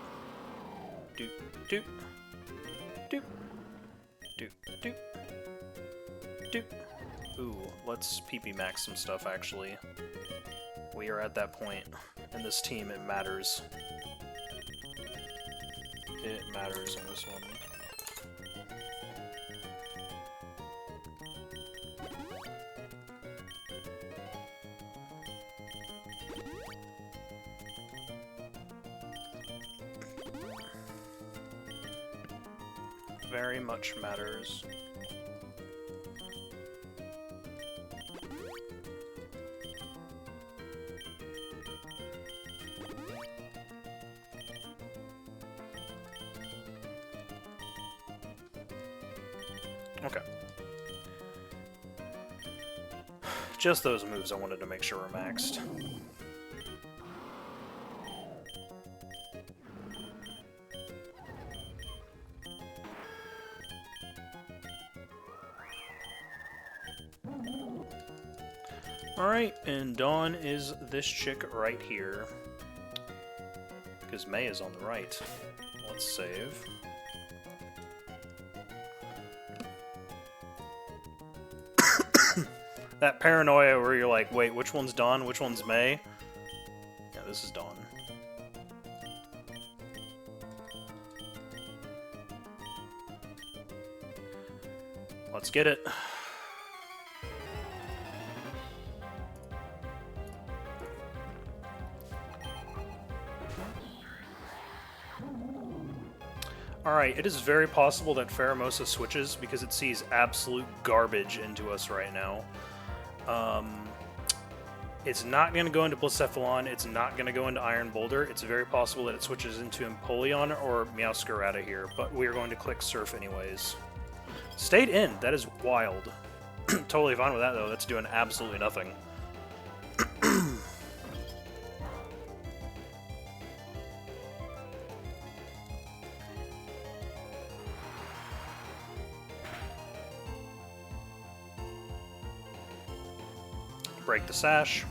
S1: doop, doop, doop, doop, doop, doop. Ooh, let's PP max some stuff actually. We are at that point in this team, it matters. It matters on this one. Very much matters. Okay. Just those moves I wanted to make sure were maxed. Alright, and Dawn is this chick right here. Because May is on the right. Let's save. That paranoia where you're like, wait, which one's Dawn? Which one's May? Yeah, this is Dawn. Let's get it. Alright, it is very possible that Pheromosa switches because it sees absolute garbage into us right now. It's not going to go into Blacephalon, it's not going to go into Iron Boulder. It's very possible that it switches into Empoleon or Meowscarada here, but we are going to click Surf anyways. Stayed in, that is wild. Totally fine with that though, that's doing absolutely nothing. Break the Sash.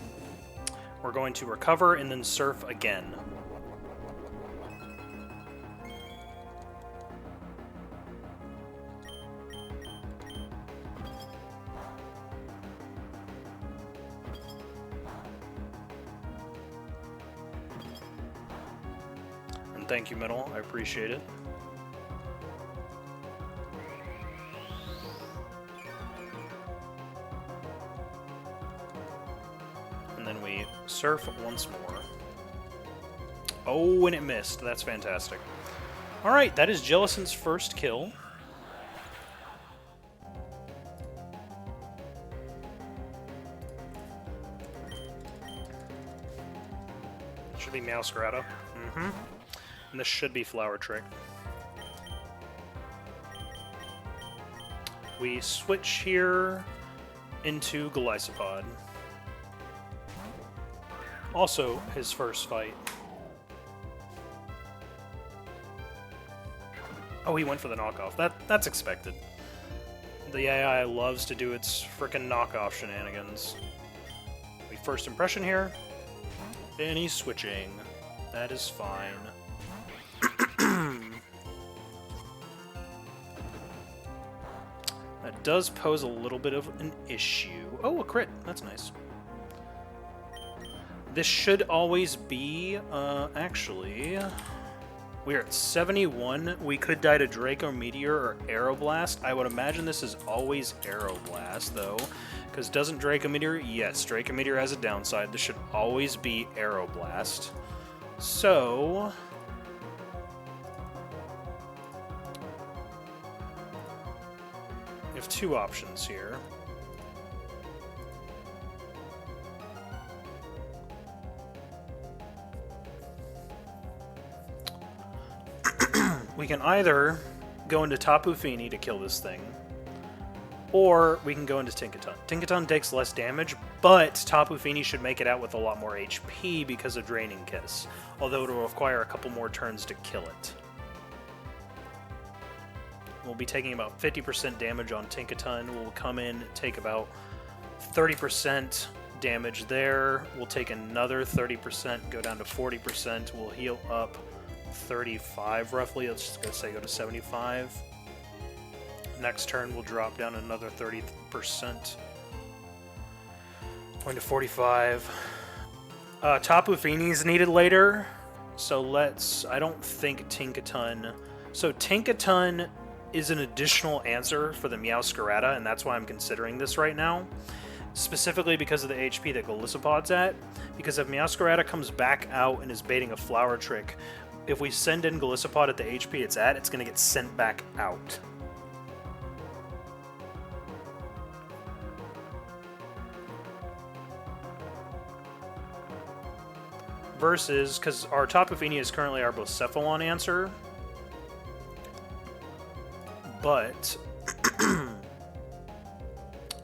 S1: We're going to recover and then Surf again. And thank you, Middle. I appreciate it. Then we Surf once more. Oh, and it missed. That's fantastic. Alright, that is Jellicent's first kill. Should be Meowscarada. And this should be Flower Trick. We switch here into Golisopod. Also, his first fight. Oh, he went for the knockoff. That's expected. The AI loves to do its frickin' knockoff shenanigans. We first impression here. And he's switching. That is fine. That does pose a little bit of an issue. Oh, a crit. That's nice. This should always be, actually, we're at 71. We could die to Draco Meteor or Aeroblast. I would imagine this is always Aeroblast, though, because doesn't Draco Meteor? Yes, Draco Meteor has a downside. This should always be Aeroblast. So, we have two options here. We can either go into Tapu Fini to kill this thing, or we can go into Tinkaton. Tinkaton takes less damage, but Tapu Fini should make it out with a lot more HP because of Draining Kiss, although it will require a couple more turns to kill it. We'll be taking about 50% damage on Tinkaton. We'll come in, take about 30% damage there. We'll take another 30%, go down to 40%. We'll heal up 35 roughly. Let's just say go to 75. Next turn we'll drop down another 30%. Going to 45. Tapu Fini is needed later, so let's... I don't think Tinkaton... So Tinkaton is an additional answer for the Meowscarada, and that's why I'm considering this right now. Specifically because of the HP that Golisopod's at. Because if Meowscarada comes back out and is baiting a Flower Trick, if we send in Golisopod at the HP it's at, it's going to get sent back out. Versus, because our Tapu Fini is currently our Blacephalon answer, but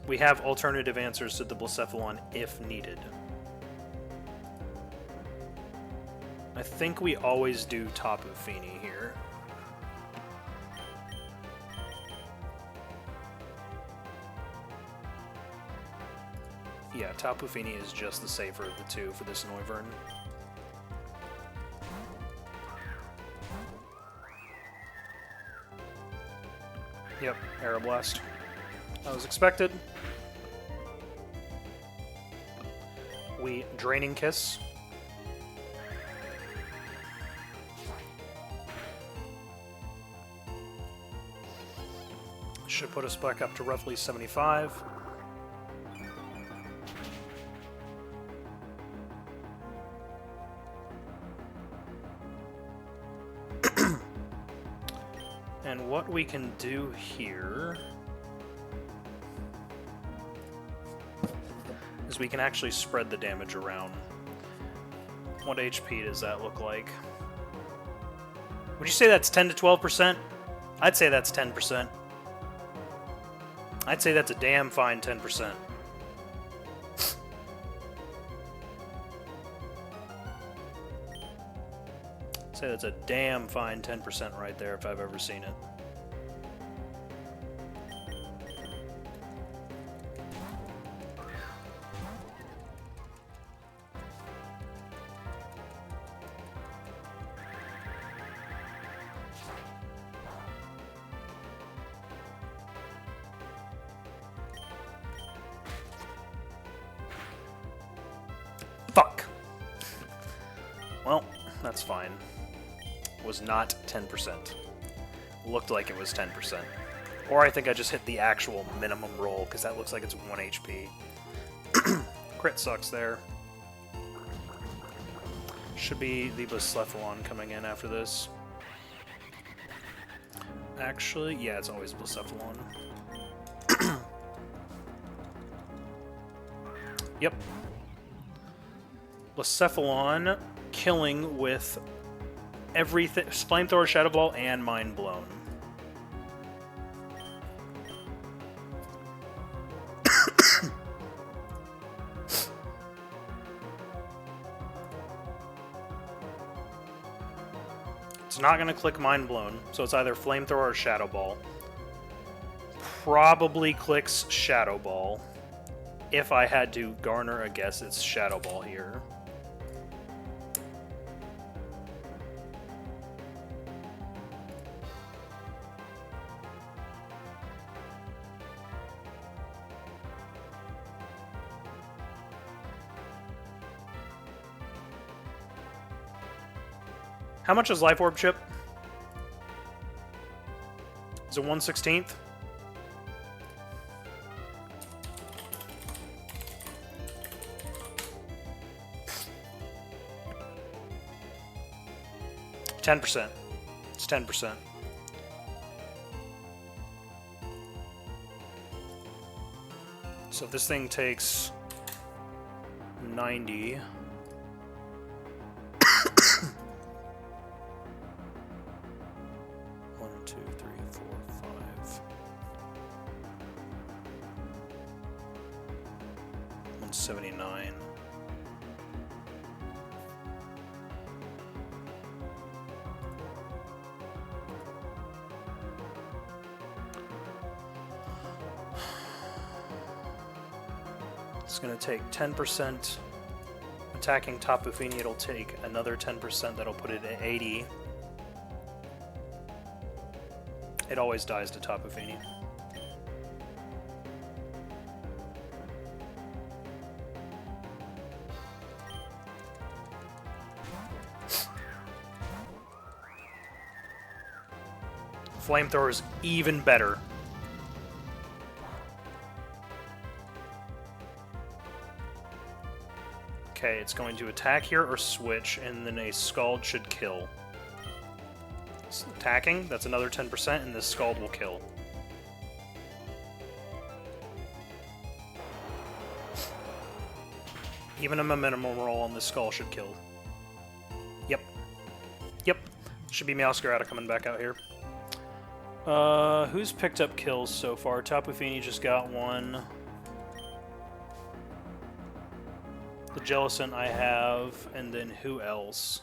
S1: we have alternative answers to the Blacephalon if needed. I think we always do Tapu Fini here. Yeah, Tapu Fini is just the safer of the two for this Noivern. Yep, Aeroblast. That was expected. We Draining Kiss. Should put us back up to roughly 75. And what we can do here is we can actually spread the damage around. What HP does that look like? Would you say that's 10 to 12%? I'd say that's 10%. I'd say that's a damn fine 10%. I'd say that's a damn fine 10% right there if I've ever seen it. Fuck. Well, that's fine. Was not 10%. Looked like it was 10%. Or I think I just hit the actual minimum roll, because that looks like it's 1 HP. Crit sucks there. Should be the Blacephalon coming in after this. Actually, yeah, it's always Blacephalon. Yep. Blacephalon killing with everything, Flamethrower, Shadow Ball, and Mind Blown. It's not going to click Mind Blown, so it's either Flamethrower or Shadow Ball. Probably clicks Shadow Ball. If I had to garner a guess, it's Shadow Ball here. How much is Life Orb Chip? Is it 1/16? %. It's 10%. So if this thing takes 90... It's going to take 10% attacking Tapu Fini. It'll take another 10%. That'll put it at 80. It always dies to Tapu Fini. Flamethrower is even better. Okay, it's going to attack here or switch, and then a Scald should kill. It's attacking, that's another 10%, and this Scald will kill. Even a minimum roll on this Skull should kill. Yep. Yep. Should be Meowscarada coming back out here. Who's picked up kills so far? Tapu Fini just got one. The Jellicent I have, and then who else?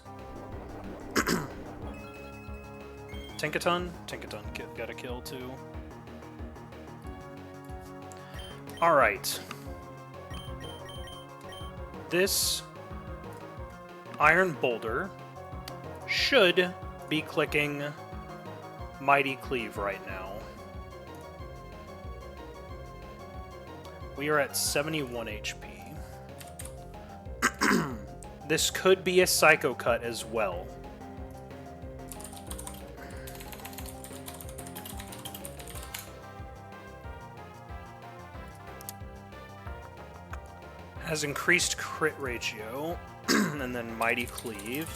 S1: Tinkaton? Tinkaton got a kill too. Alright. This Iron Boulder should be clicking Mighty Cleave right now. We are at 71 HP. This could be a Psycho Cut as well. Has increased crit ratio, and then Mighty Cleave.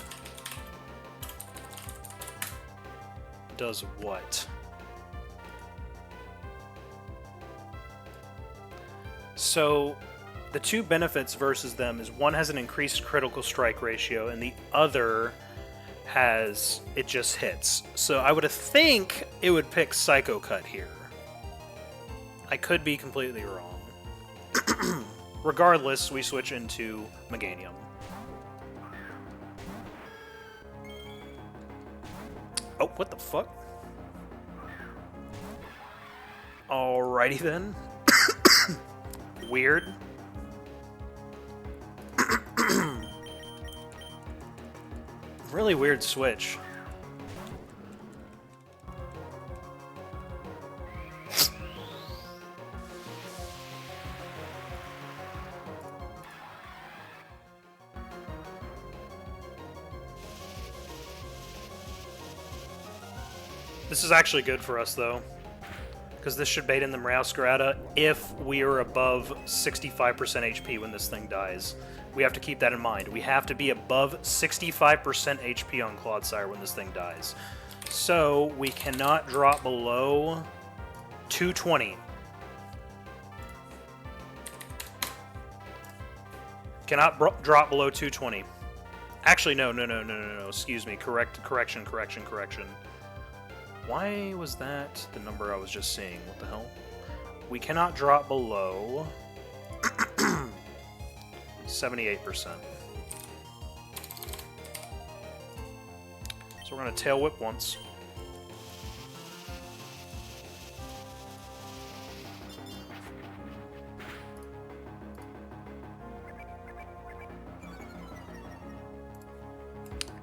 S1: Does what? So, the two benefits versus them is one has an increased critical strike ratio, and the other has it just hits. So I would think it would pick Psycho Cut here. I could be completely wrong. Regardless, we switch into Meganium. Oh, what the fuck? Alrighty then. Weird. Really weird switch. This is actually good for us, though, because this should bait in the Meowscarada if we are above 65% HP when this thing dies. We have to keep that in mind. We have to be above 65% HP on Clodsire when this thing dies. So we cannot drop below 220. Cannot drop below 220. Actually, no. Excuse me. Correction. Why was that the number I was just seeing? What the hell? We cannot drop below 78%. So we're going to Tail Whip once.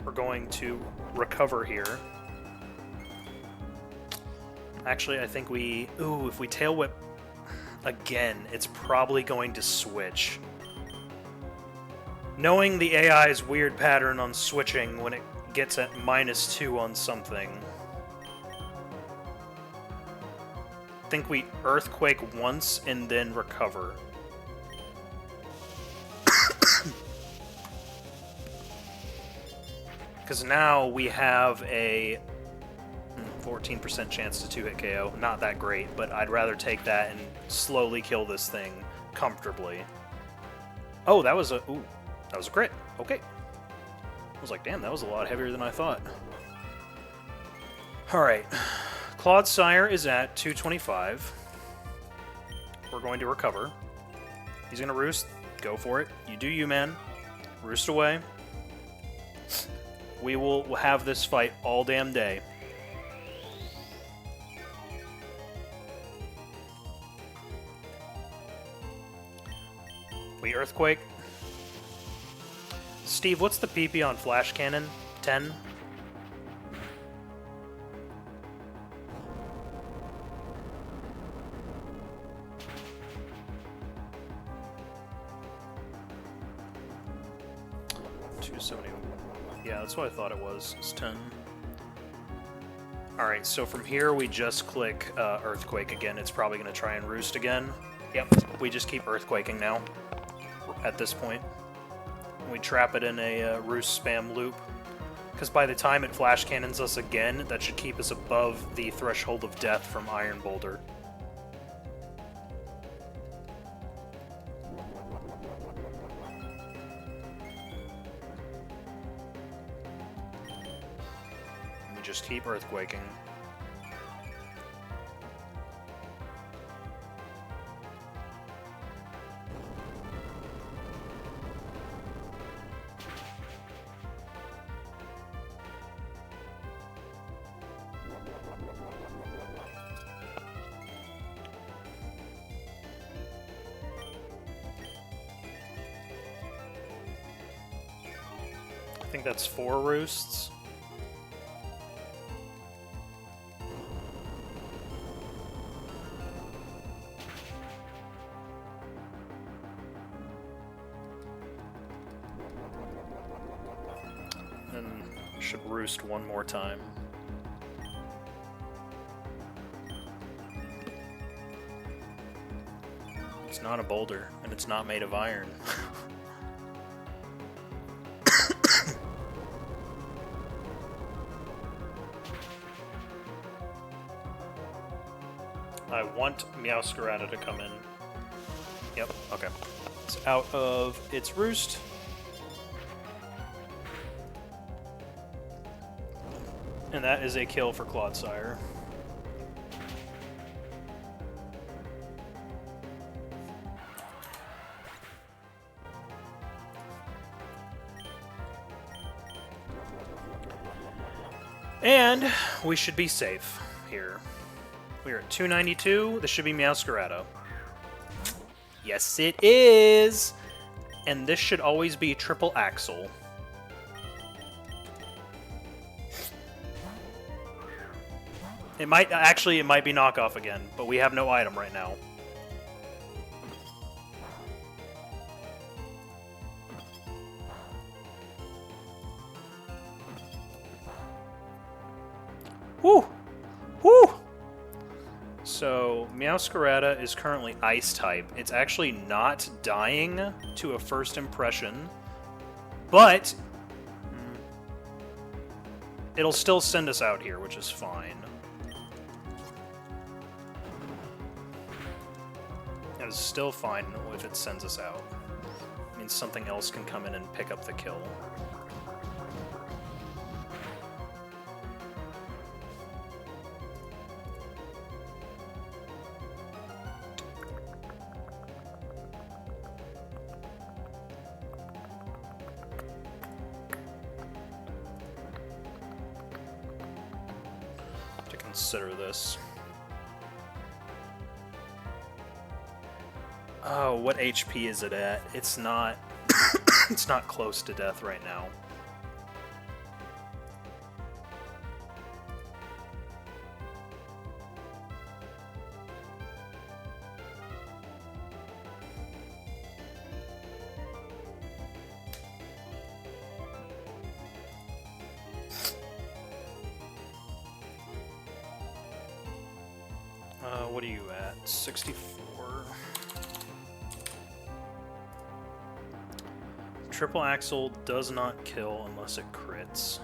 S1: We're going to recover here. Actually, I think we... Ooh, if we Tail Whip again, it's probably going to switch. Knowing the AI's weird pattern on switching when it gets at -2 on something. I think we Earthquake once and then recover. Because now we have a 14% chance to 2-hit KO. Not that great, but I'd rather take that and slowly kill this thing comfortably. Oh, that was a... Ooh, that was a crit. Okay. I was like, damn, that was a lot heavier than I thought. Alright. Clodsire is at 225. We're going to recover. He's going to roost. Go for it. You do you, man. Roost away. We will have this fight all damn day. We Earthquake. Steve, what's the PP on Flash Cannon? 10? Yeah, that's what I thought it was. It's 10. Alright, so from here we just click Earthquake again. It's probably going to try and roost again. Yep, we just keep Earthquaking now at this point. We trap it in a roost spam loop. Because by the time it Flash Cannons us again, that should keep us above the threshold of death from Iron Boulder. Just keep Earthquaking. I think that's 4 roosts. should roost one more time. It's not a boulder, and it's not made of iron. I want Meowscarada to come in. Yep, okay. It's out of its roost. And that is a kill for Clodsire. And we should be safe here. We're at 292. This should be Meowscarada. Yes, it is! And this should always be Triple Axle. It might be knockoff again, but we have no item right now. Woo! Woo! So, Meowscarada is currently Ice type. It's actually not dying to a first impression, but it'll still send us out here, which is fine. It is still fine if it sends us out. It means something else can come in and pick up the kill. Consider this. Oh, what HP is it at? It's not it's not close to death right now. What are you at? 64. Triple Axle does not kill unless it crits.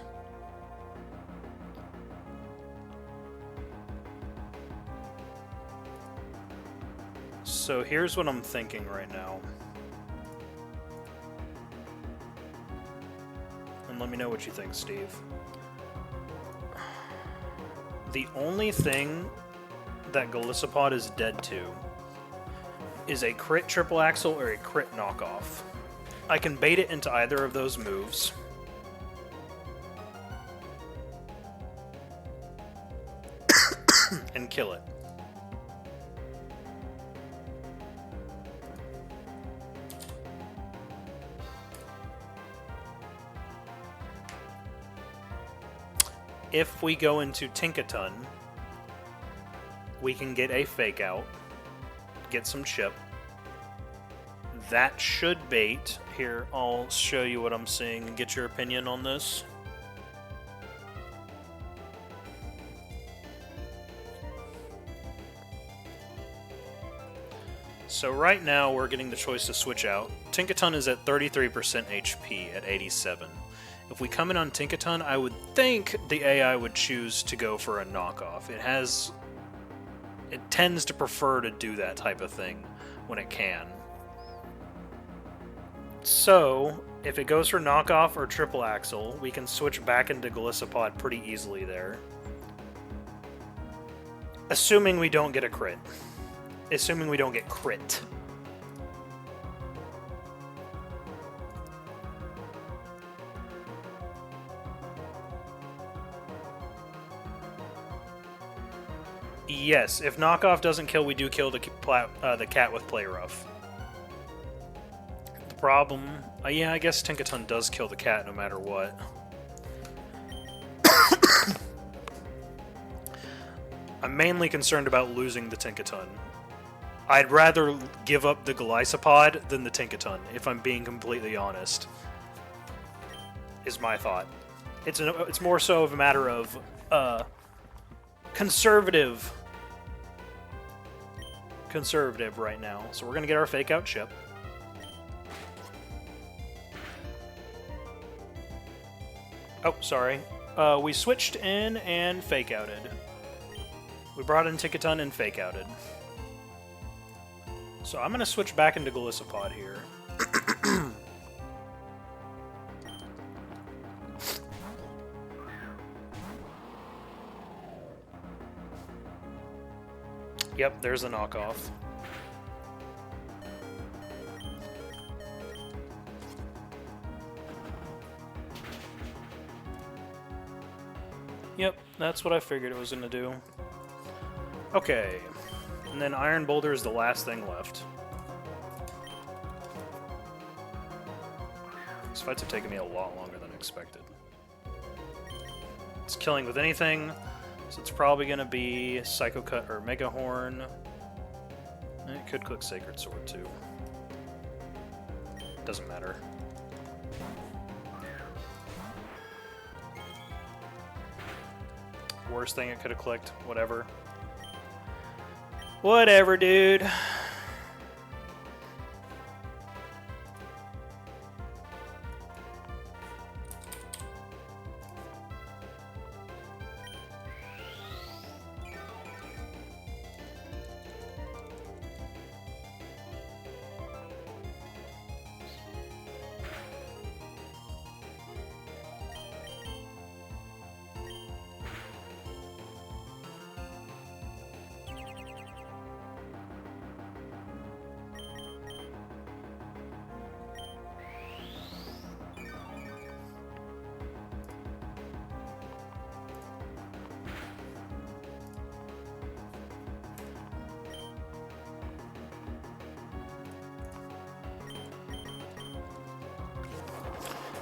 S1: So here's what I'm thinking right now. And let me know what you think, Steve. The only thing that Golisopod is dead to is a crit Triple Axle or a crit knockoff. I can bait it into either of those moves. And kill it. If we go into Tinkaton, we can get a Fake Out, get some chip. That should bait. Here, I'll show you what I'm seeing and get your opinion on this. So right now, we're getting the choice to switch out. Tinkaton is at 33% HP at 87. If we come in on Tinkaton, I would think the AI would choose to go for a knockoff. It tends to prefer to do that type of thing when it can. So, if it goes for knockoff or Triple Axle, we can switch back into Golisopod pretty easily there. Assuming we don't get a crit. Assuming we don't get crit. Yes, if knockoff doesn't kill, we do kill the cat with Play Rough. The problem... yeah, I guess Tinkaton does kill the cat no matter what. I'm mainly concerned about losing the Tinkaton. I'd rather give up the Golisopod than the Tinkaton, if I'm being completely honest. Is my thought. It's more so of a matter of conservative right now. So we're gonna get our fake out chip. Oh, sorry. We switched in and fake outed. We brought in Tickaton and fake outed. So I'm gonna switch back into Golisopod here. Yep, there's a knockoff. Yep, that's what I figured it was going to do. Okay, and then Iron Boulder is the last thing left. These fights have taken me a lot longer than expected. It's killing with anything, so it's probably going to be Psycho Cut or Mega Horn. It could click Sacred Sword too. Doesn't matter. Worst thing it could have clicked, whatever. Whatever, dude.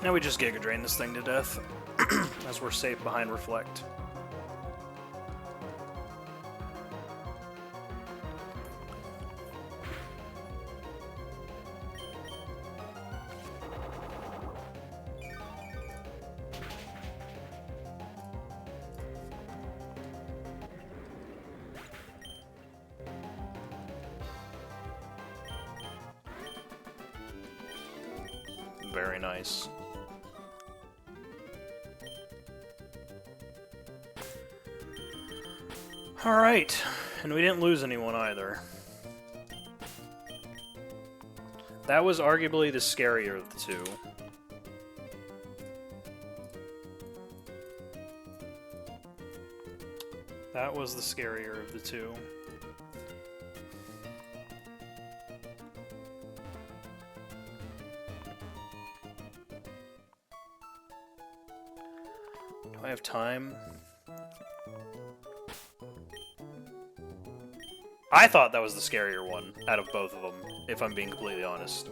S1: Now we just Giga Drain this thing to death, as we're safe behind Reflect. Very nice. Alright, and we didn't lose anyone either. That was arguably the scarier of the two. That was the scarier of the two. Do I have time? I thought that was the scarier one out of both of them, if I'm being completely honest.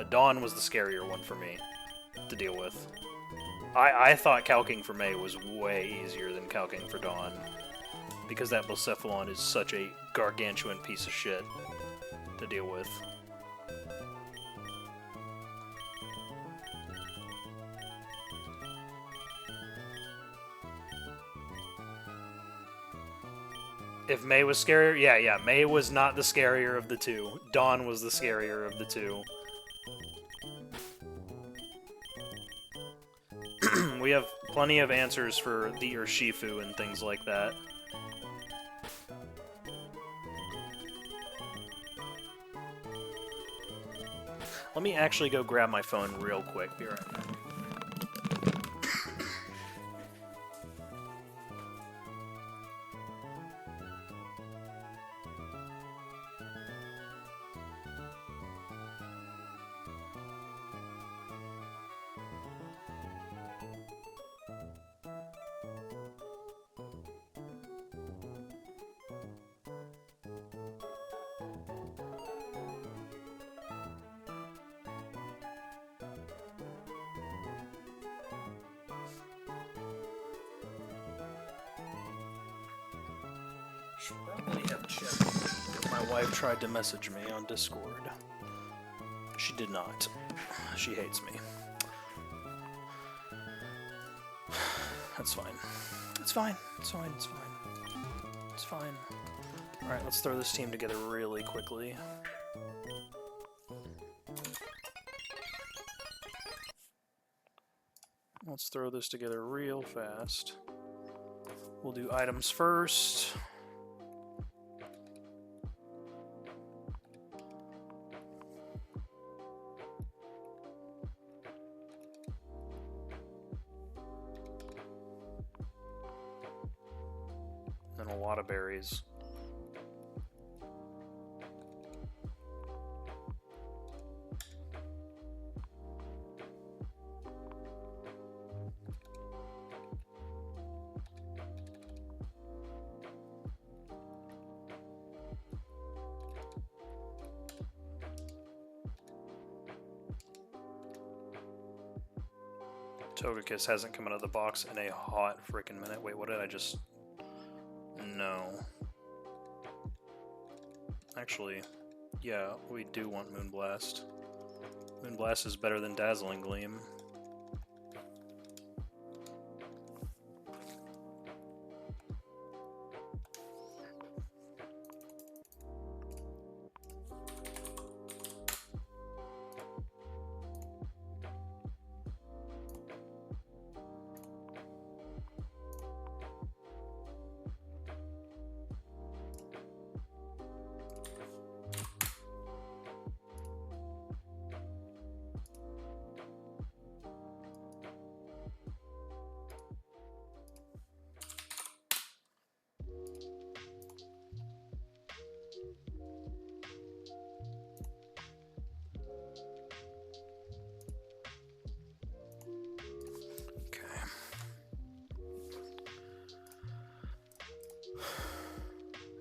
S1: Dawn was the scarier one for me to deal with. I thought calking for May was way easier than calking for Dawn, because that Blacephalon is such a gargantuan piece of shit to deal with. If May was scarier, yeah, May was not the scarier of the two. Dawn was the scarier of the two. We have plenty of answers for the Urshifu and things like that. Let me actually go grab my phone real quick. Be right back. Should probably have checked if my wife tried to message me on Discord. She did not. She hates me. That's fine. It's fine. It's fine. It's fine. It's fine. Alright, let's throw this team together really quickly. Let's throw this together real fast. We'll do items first. And a lot of berries. Togekiss hasn't come out of the box in a hot freaking minute. Wait, what did I just... No. Actually, yeah, we do want Moonblast. Moonblast is better than Dazzling Gleam.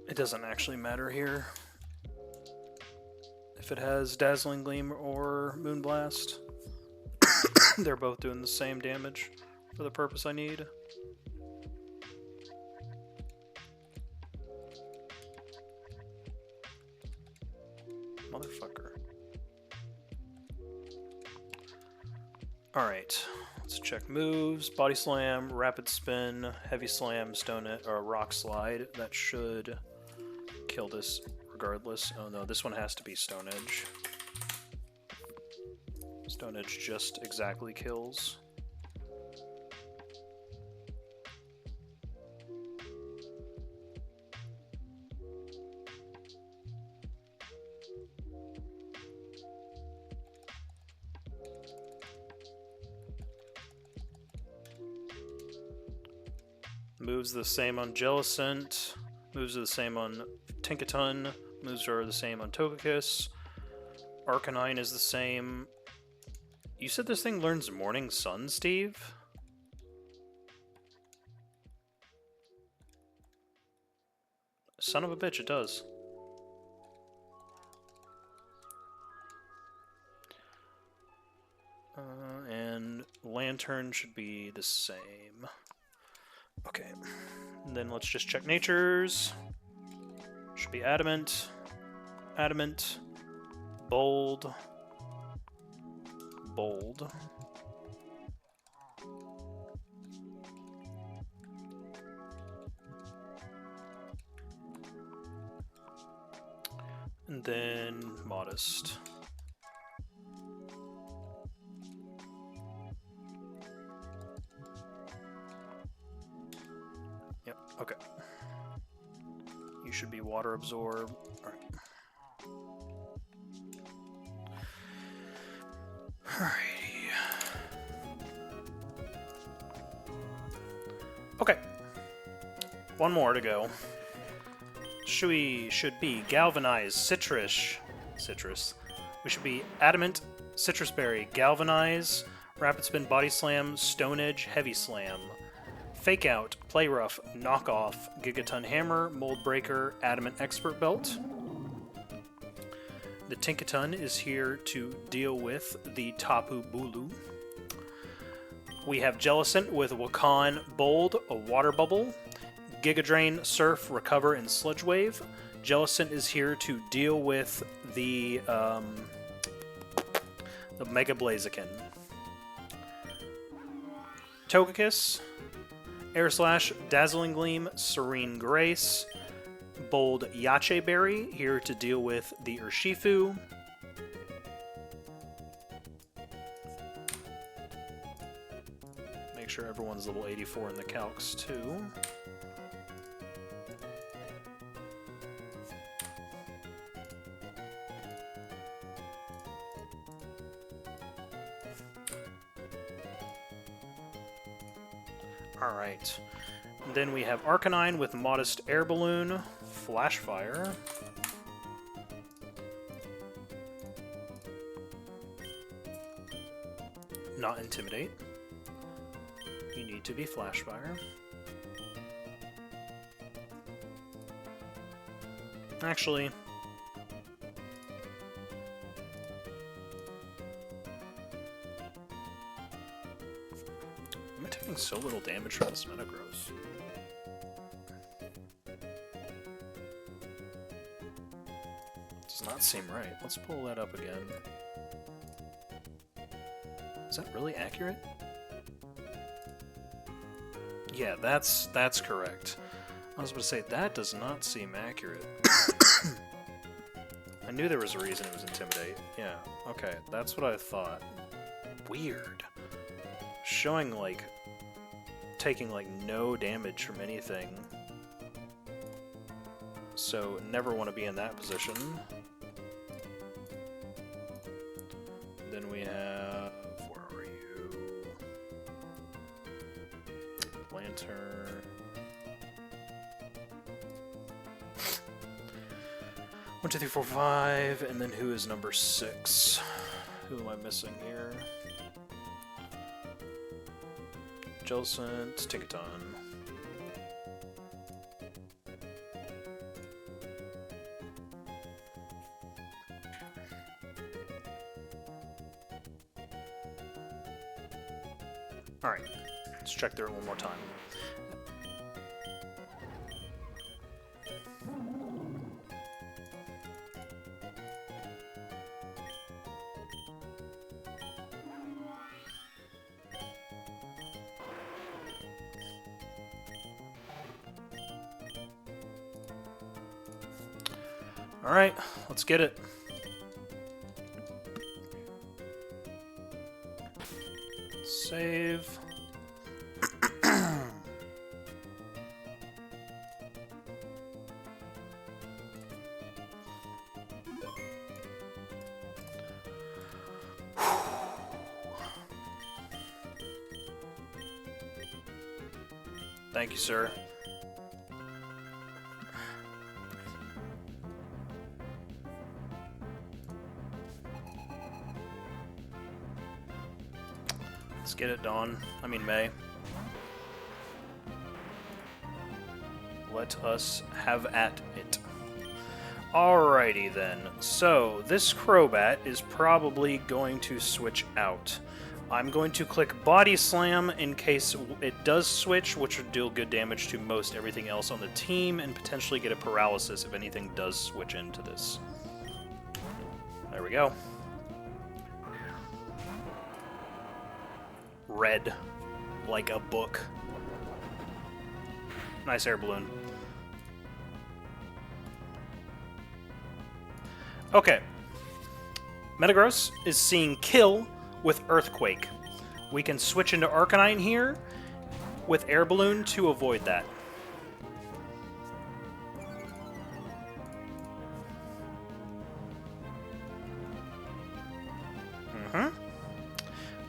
S1: It doesn't actually matter here if it has Dazzling Gleam or Moonblast. They're both doing the same damage for the purpose I need. Motherfucker. Alright, let's check moves. Body Slam, Rapid Spin, Heavy Slam, or Rock Slide. That should kill this regardless. Oh no, this one has to be Stone Edge. Stone Edge just exactly kills. Moves the same on Jellicent. Moves are the same on Tinkaton. Moves are the same on Togekiss. Arcanine is the same. You said this thing learns Morning Sun, Steve? Son of a bitch, it does. And Lantern should be the same. Okay, and then let's just check natures. Should be Adamant, Adamant, Bold, Bold. And then Modest. Yep, okay. You should be Water Absorb. Alright. Alrighty. Okay. One more to go. Should be Galvanize, Citrus. We should be Adamant, Citrus Berry, Galvanize, Rapid Spin, Body Slam, Stone Edge, Heavy Slam, Fake Out, Play Rough, Knock Off, Gigaton Hammer, Mold Breaker, Adamant Expert Belt. The Tinkaton is here to deal with the Tapu Bulu. We have Jellicent with Wakan Bold, a Water Bubble, Giga Drain, Surf, Recover, and Sludge Wave. Jellicent is here to deal with the Mega Blaziken. Togekiss Air Slash, Dazzling Gleam, Serene Grace, Bold Yache Berry, here to deal with the Urshifu. Make sure everyone's level 84 in the calcs, too. Alright. Then we have Arcanine with Modest Air Balloon, Flash Fire. Not Intimidate. You need to be Flash Fire. Actually... am I taking so little damage from this Metagross? Does not seem right. Let's pull that up again. Is that really accurate? Yeah, that's correct. I was about to say, that does not seem accurate. I knew there was a reason it was Intimidate. Yeah, okay, that's what I thought. Weird. Showing, like, taking, like, no damage from anything. So, never want to be in that position. Then we have... where are you? Lantern... 1, 2, 3, 4, 5, and then who is number 6? Who am I missing here? Jellicent, Tinkaton. Alright, let's check through it one more time. Alright, let's get it. Save. Thank you, sir. Let's get it, Dawn. I mean, May. Let us have at it. Alrighty then. So, this Crobat is probably going to switch out. I'm going to click Body Slam in case it does switch, which would deal good damage to most everything else on the team, and potentially get a paralysis if anything does switch into this. There we go. Red. Like a book. Nice air balloon. Okay. Metagross is seeing Kill with Earthquake. We can switch into Arcanine here with Air Balloon to avoid that.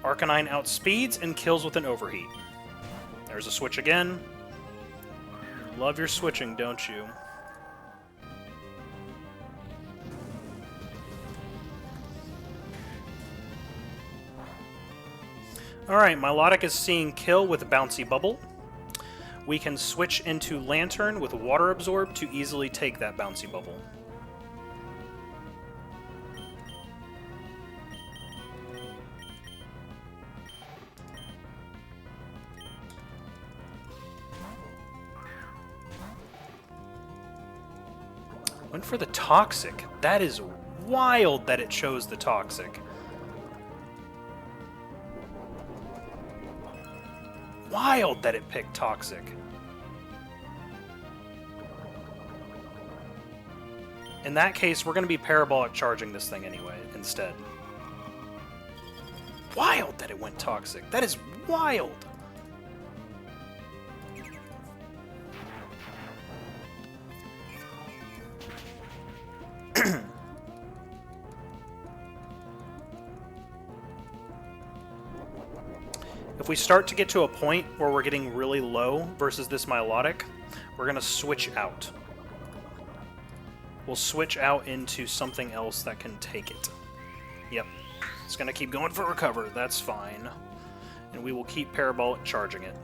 S1: Arcanine outspeeds and kills with an Overheat. There's a switch again. Love your switching, don't you? Alright, Milotic is seeing Kill with Bouncy Bubble. We can switch into Lantern with Water Absorb to easily take that Bouncy Bubble. Went for the Toxic. That is wild that it chose the Toxic. wild that it picked Toxic. In that case, we're going to be Parabolic charging this thing anyway, instead. Wild that it went Toxic. That is wild! If we start to get to a point where we're getting really low versus this Milotic, we're going to switch out. We'll switch out into something else that can take it. Yep. It's going to keep going for recover. That's fine. And we will keep Parabolic charging it.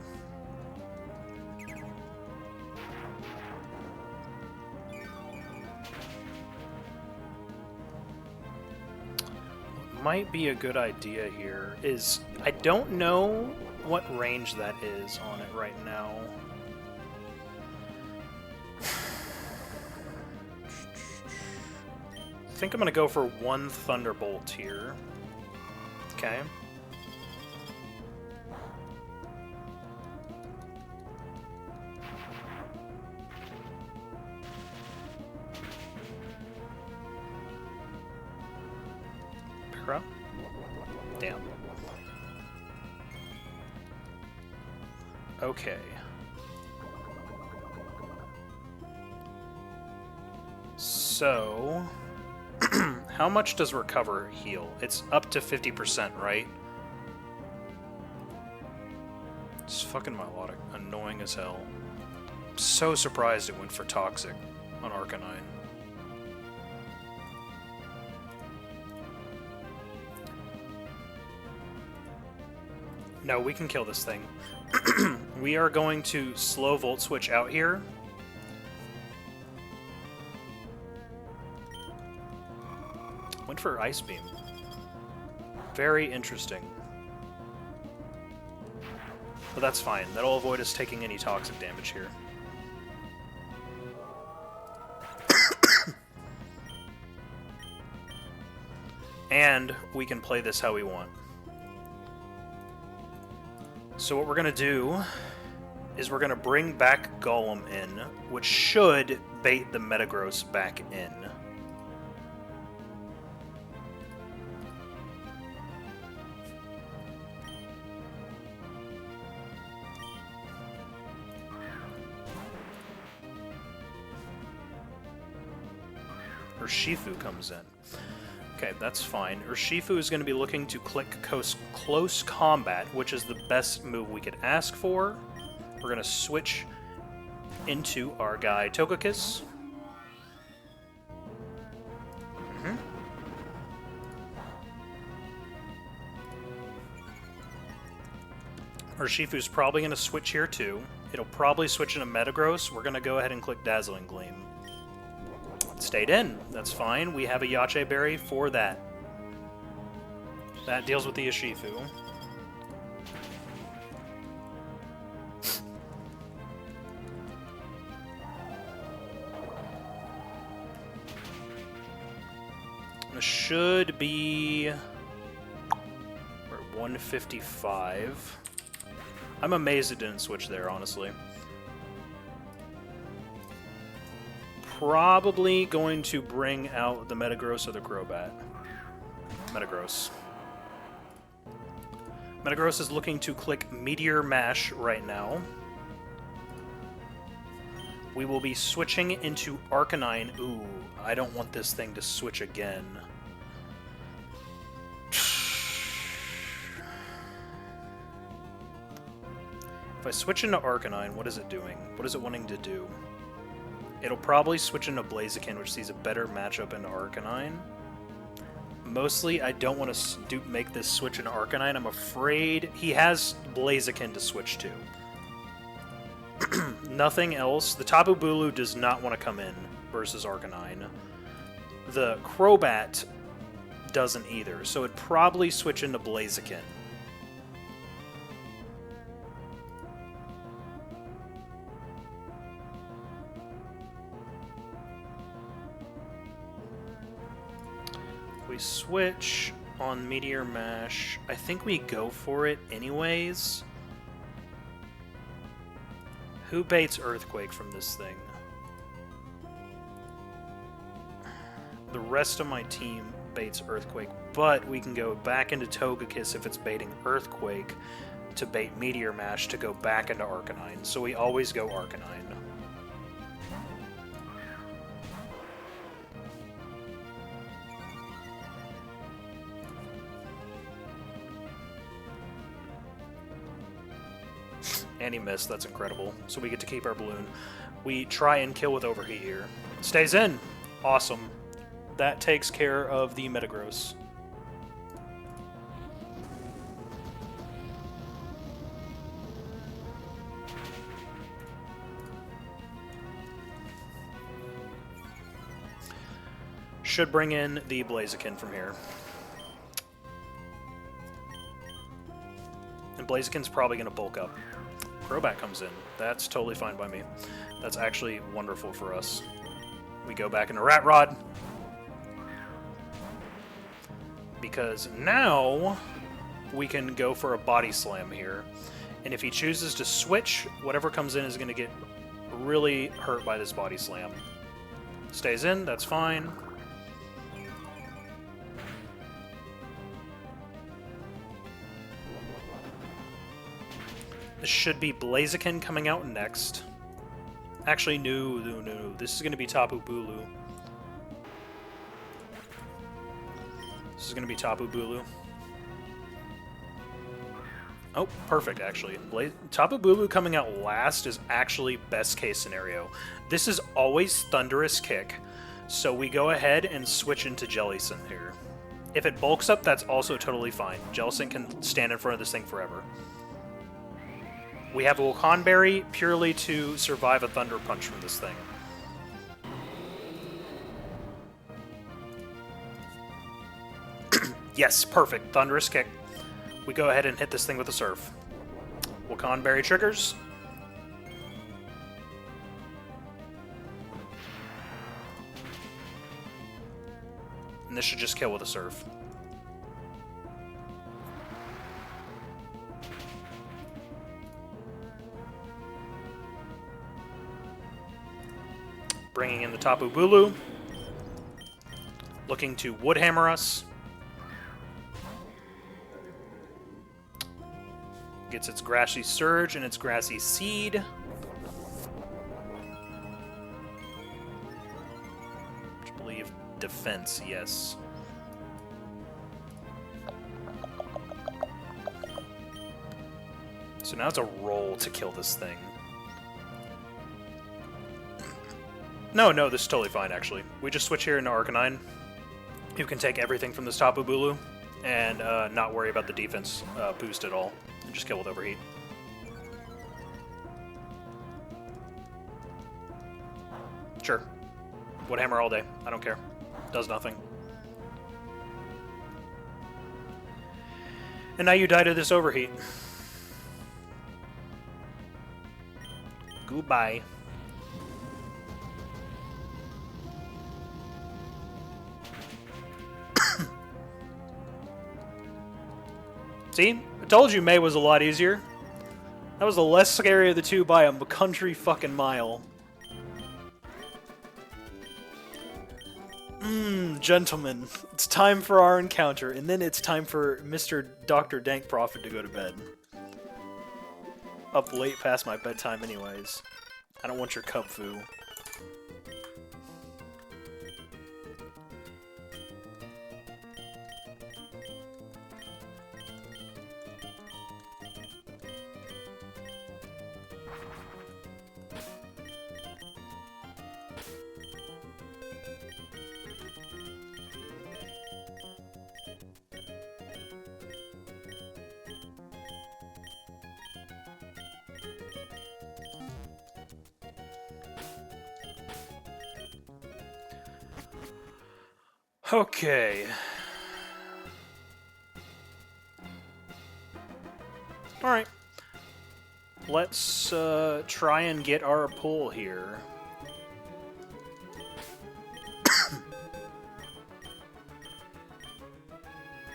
S1: What might be a good idea here is... I don't know what range that is on it right now. I think I'm going to go for one Thunderbolt here. Okay. Para? Damn. Okay. So... how much does Recover heal? It's up to 50%, right? It's fucking Milotic. Annoying as hell. I'm so surprised it went for Toxic on Arcanine. No, we can kill this thing. We are going to slow Volt Switch out here. Went for Ice Beam. Very interesting. But that's fine. That'll avoid us taking any toxic damage here. And we can play this how we want. So what we're going to do is we're going to bring back Golem in, which should bait the Metagross back in. Urshifu comes in. Okay, that's fine. Urshifu is going to be looking to click Close Combat, which is the best move we could ask for. We're going to switch into our guy Togekiss. Urshifu's probably going to switch here too. It'll probably switch into Metagross. We're going to go ahead and click Dazzling Gleam. Stayed in. That's fine. We have a Yache Berry for that. That deals with the Urshifu. This should be... we're at 155. I'm amazed it didn't switch there, honestly. Probably going to bring out the Metagross or the Crobat. Metagross. Metagross is looking to click Meteor Mash right now. We will be switching into Arcanine. Ooh, I don't want this thing to switch again. If I switch into Arcanine, what is it doing? What is it wanting to do? It'll probably switch into Blaziken, which sees a better matchup into Arcanine. Mostly, I don't want to make this switch into Arcanine. I'm afraid he has Blaziken to switch to. Nothing else. The Tapu Bulu does not want to come in versus Arcanine. The Crobat doesn't either, so it'd probably switch into Blaziken. We switch on Meteor Mash. I think we go for it anyways. Who baits Earthquake from this thing? The rest of my team baits Earthquake, but we can go back into Togekiss if it's baiting Earthquake to bait Meteor Mash to go back into Arcanine. So we always go Arcanine. And he missed, that's incredible. So we get to keep our balloon. We try and kill with Overheat here. Stays in! Awesome. That takes care of the Metagross. Should bring in the Blaziken from here. And Blaziken's probably going to bulk up. Crobat comes in. That's totally fine by me. That's actually wonderful for us. We go back into Rat Rod. Because now we can go for a Body Slam here. And if he chooses to switch, whatever comes in is going to get really hurt by this Body Slam. Stays in, that's fine. This should be Blaziken coming out next. Actually, no. This is going to be Tapu Bulu. This is going to be Tapu Bulu. Oh, perfect, actually. Tapu Bulu coming out last is actually best case scenario. This is always Thunderous Kick, so we go ahead and switch into Jellicent here. If it bulks up, that's also totally fine. Jellicent can stand in front of this thing forever. We have a Wilconberry purely to survive a Thunder Punch from this thing. Yes, perfect. Thunderous Kick. We go ahead and hit this thing with a Surf. Wilconberry triggers. And this should just kill with a Surf. Bringing in the Tapu Bulu. Looking to Wood Hammer us. Gets its Grassy Surge and its Grassy Seed. Which I believe defense, yes. So now it's a roll to kill this thing. No, this is totally fine, actually. We just switch here into Arcanine, who can take everything from this Tapu Bulu and not worry about the defense boost at all, and just kill with Overheat. Sure. Wood Hammer all day. I don't care. Does nothing. And now you die to this Overheat. Goodbye. See? I told you May was a lot easier. That was the less scary of the two by a country fucking mile. Gentlemen, it's time for our encounter, and then it's time for Mr. Dr. Dank Prophet to go to bed. Up late past my bedtime anyways. I don't want your cub foo. Okay. Alright. Let's try and get our pull here.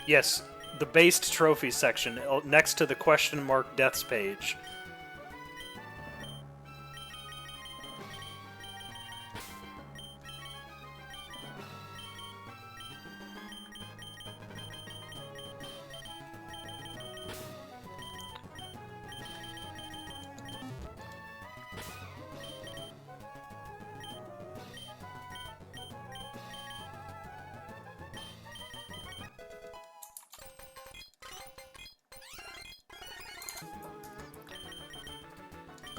S1: Yes, the based trophy section next to the question mark deaths page.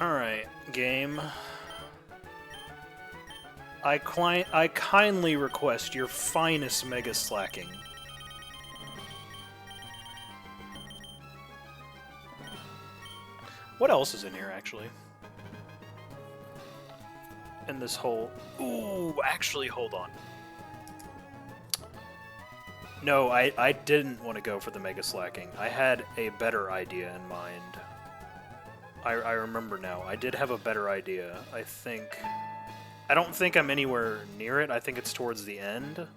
S1: Alright, game. I kindly request your finest Mega Slacking. What else is in here, actually? In this whole... Ooh, actually, hold on. No, I didn't want to go for the Mega Slacking. I had a better idea in mind. I remember now. I did have a better idea. I don't think I'm anywhere near it. I think it's towards the end.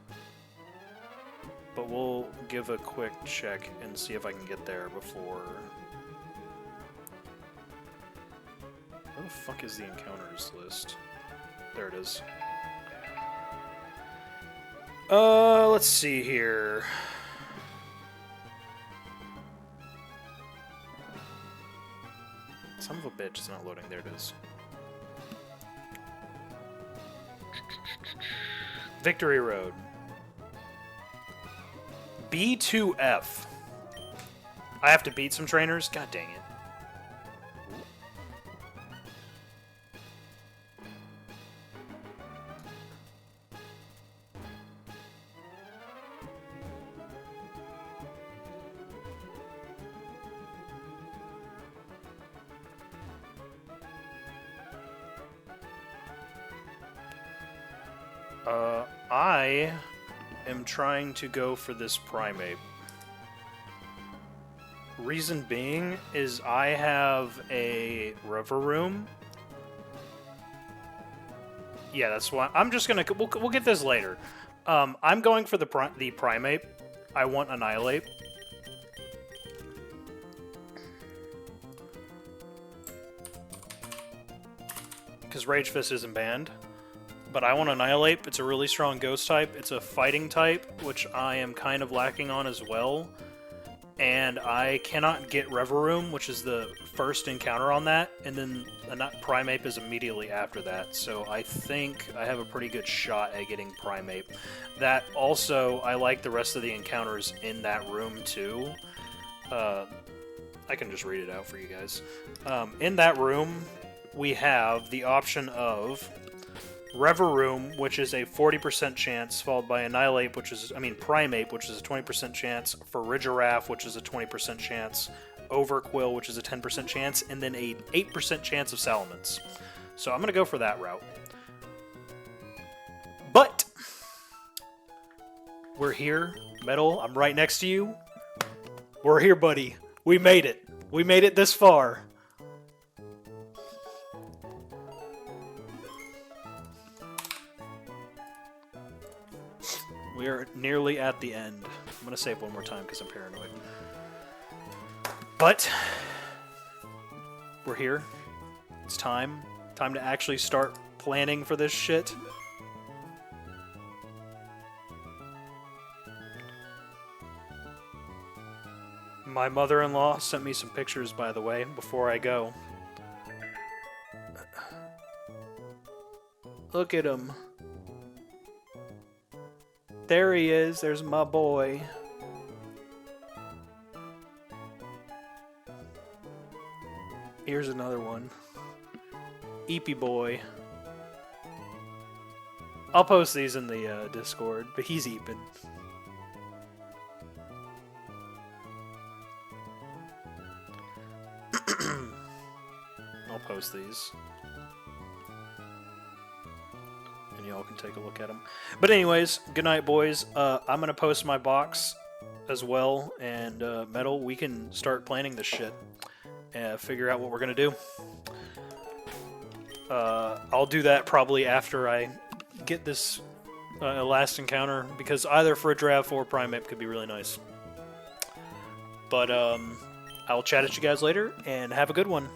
S1: But we'll give a quick check and see if I can get there before... Where the fuck is the encounters list? There it is. Let's see here. Son of a bitch, it's not loading. There it is. Victory Road. B2F. I have to beat some trainers? God dang it. I am trying to go for this Primeape. Reason being is I have a River Room. Yeah, that's why I'm just gonna. We'll get this later. I'm going for the Primeape. I want Annihilate. Because Rage Fist isn't banned. But I want Annihilate. It's a really strong ghost type. It's a fighting type, which I am kind of lacking on as well. And I cannot get Reverum, which is the first encounter on that, and then Primeape is immediately after that. So I think I have a pretty good shot at getting Primeape. That also, I like the rest of the encounters in that room too. I can just read it out for you guys. In that room, we have the option of Reverum, which is a 40% chance, followed by Annihilate, Primeape, which is a 20% chance, Farigiraf, which is a 20% chance, Overquill, which is a 10% chance, and then a 8% chance of Salamence. So I'm going to go for that route. But we're here. Metal, I'm right next to you. We're here, buddy. We made it. We made it this far. We are nearly at the end. I'm going to save one more time because I'm paranoid. But we're here. It's time. Time to actually start planning for this shit. My mother-in-law sent me some pictures, by the way, before I go. Look at him. There he is. There's my boy. Here's another one. Eepy boy. I'll post these in the Discord, but he's eeping. I'll post these. And y'all can take a look at them. But anyways, good night, boys. I'm going to post my box as well, and Metal, we can start planning this shit. Figure out what we're going to do. I'll do that probably after I get this last encounter, because either Farigiraf or Primeape could be really nice. But I'll chat at you guys later, and have a good one.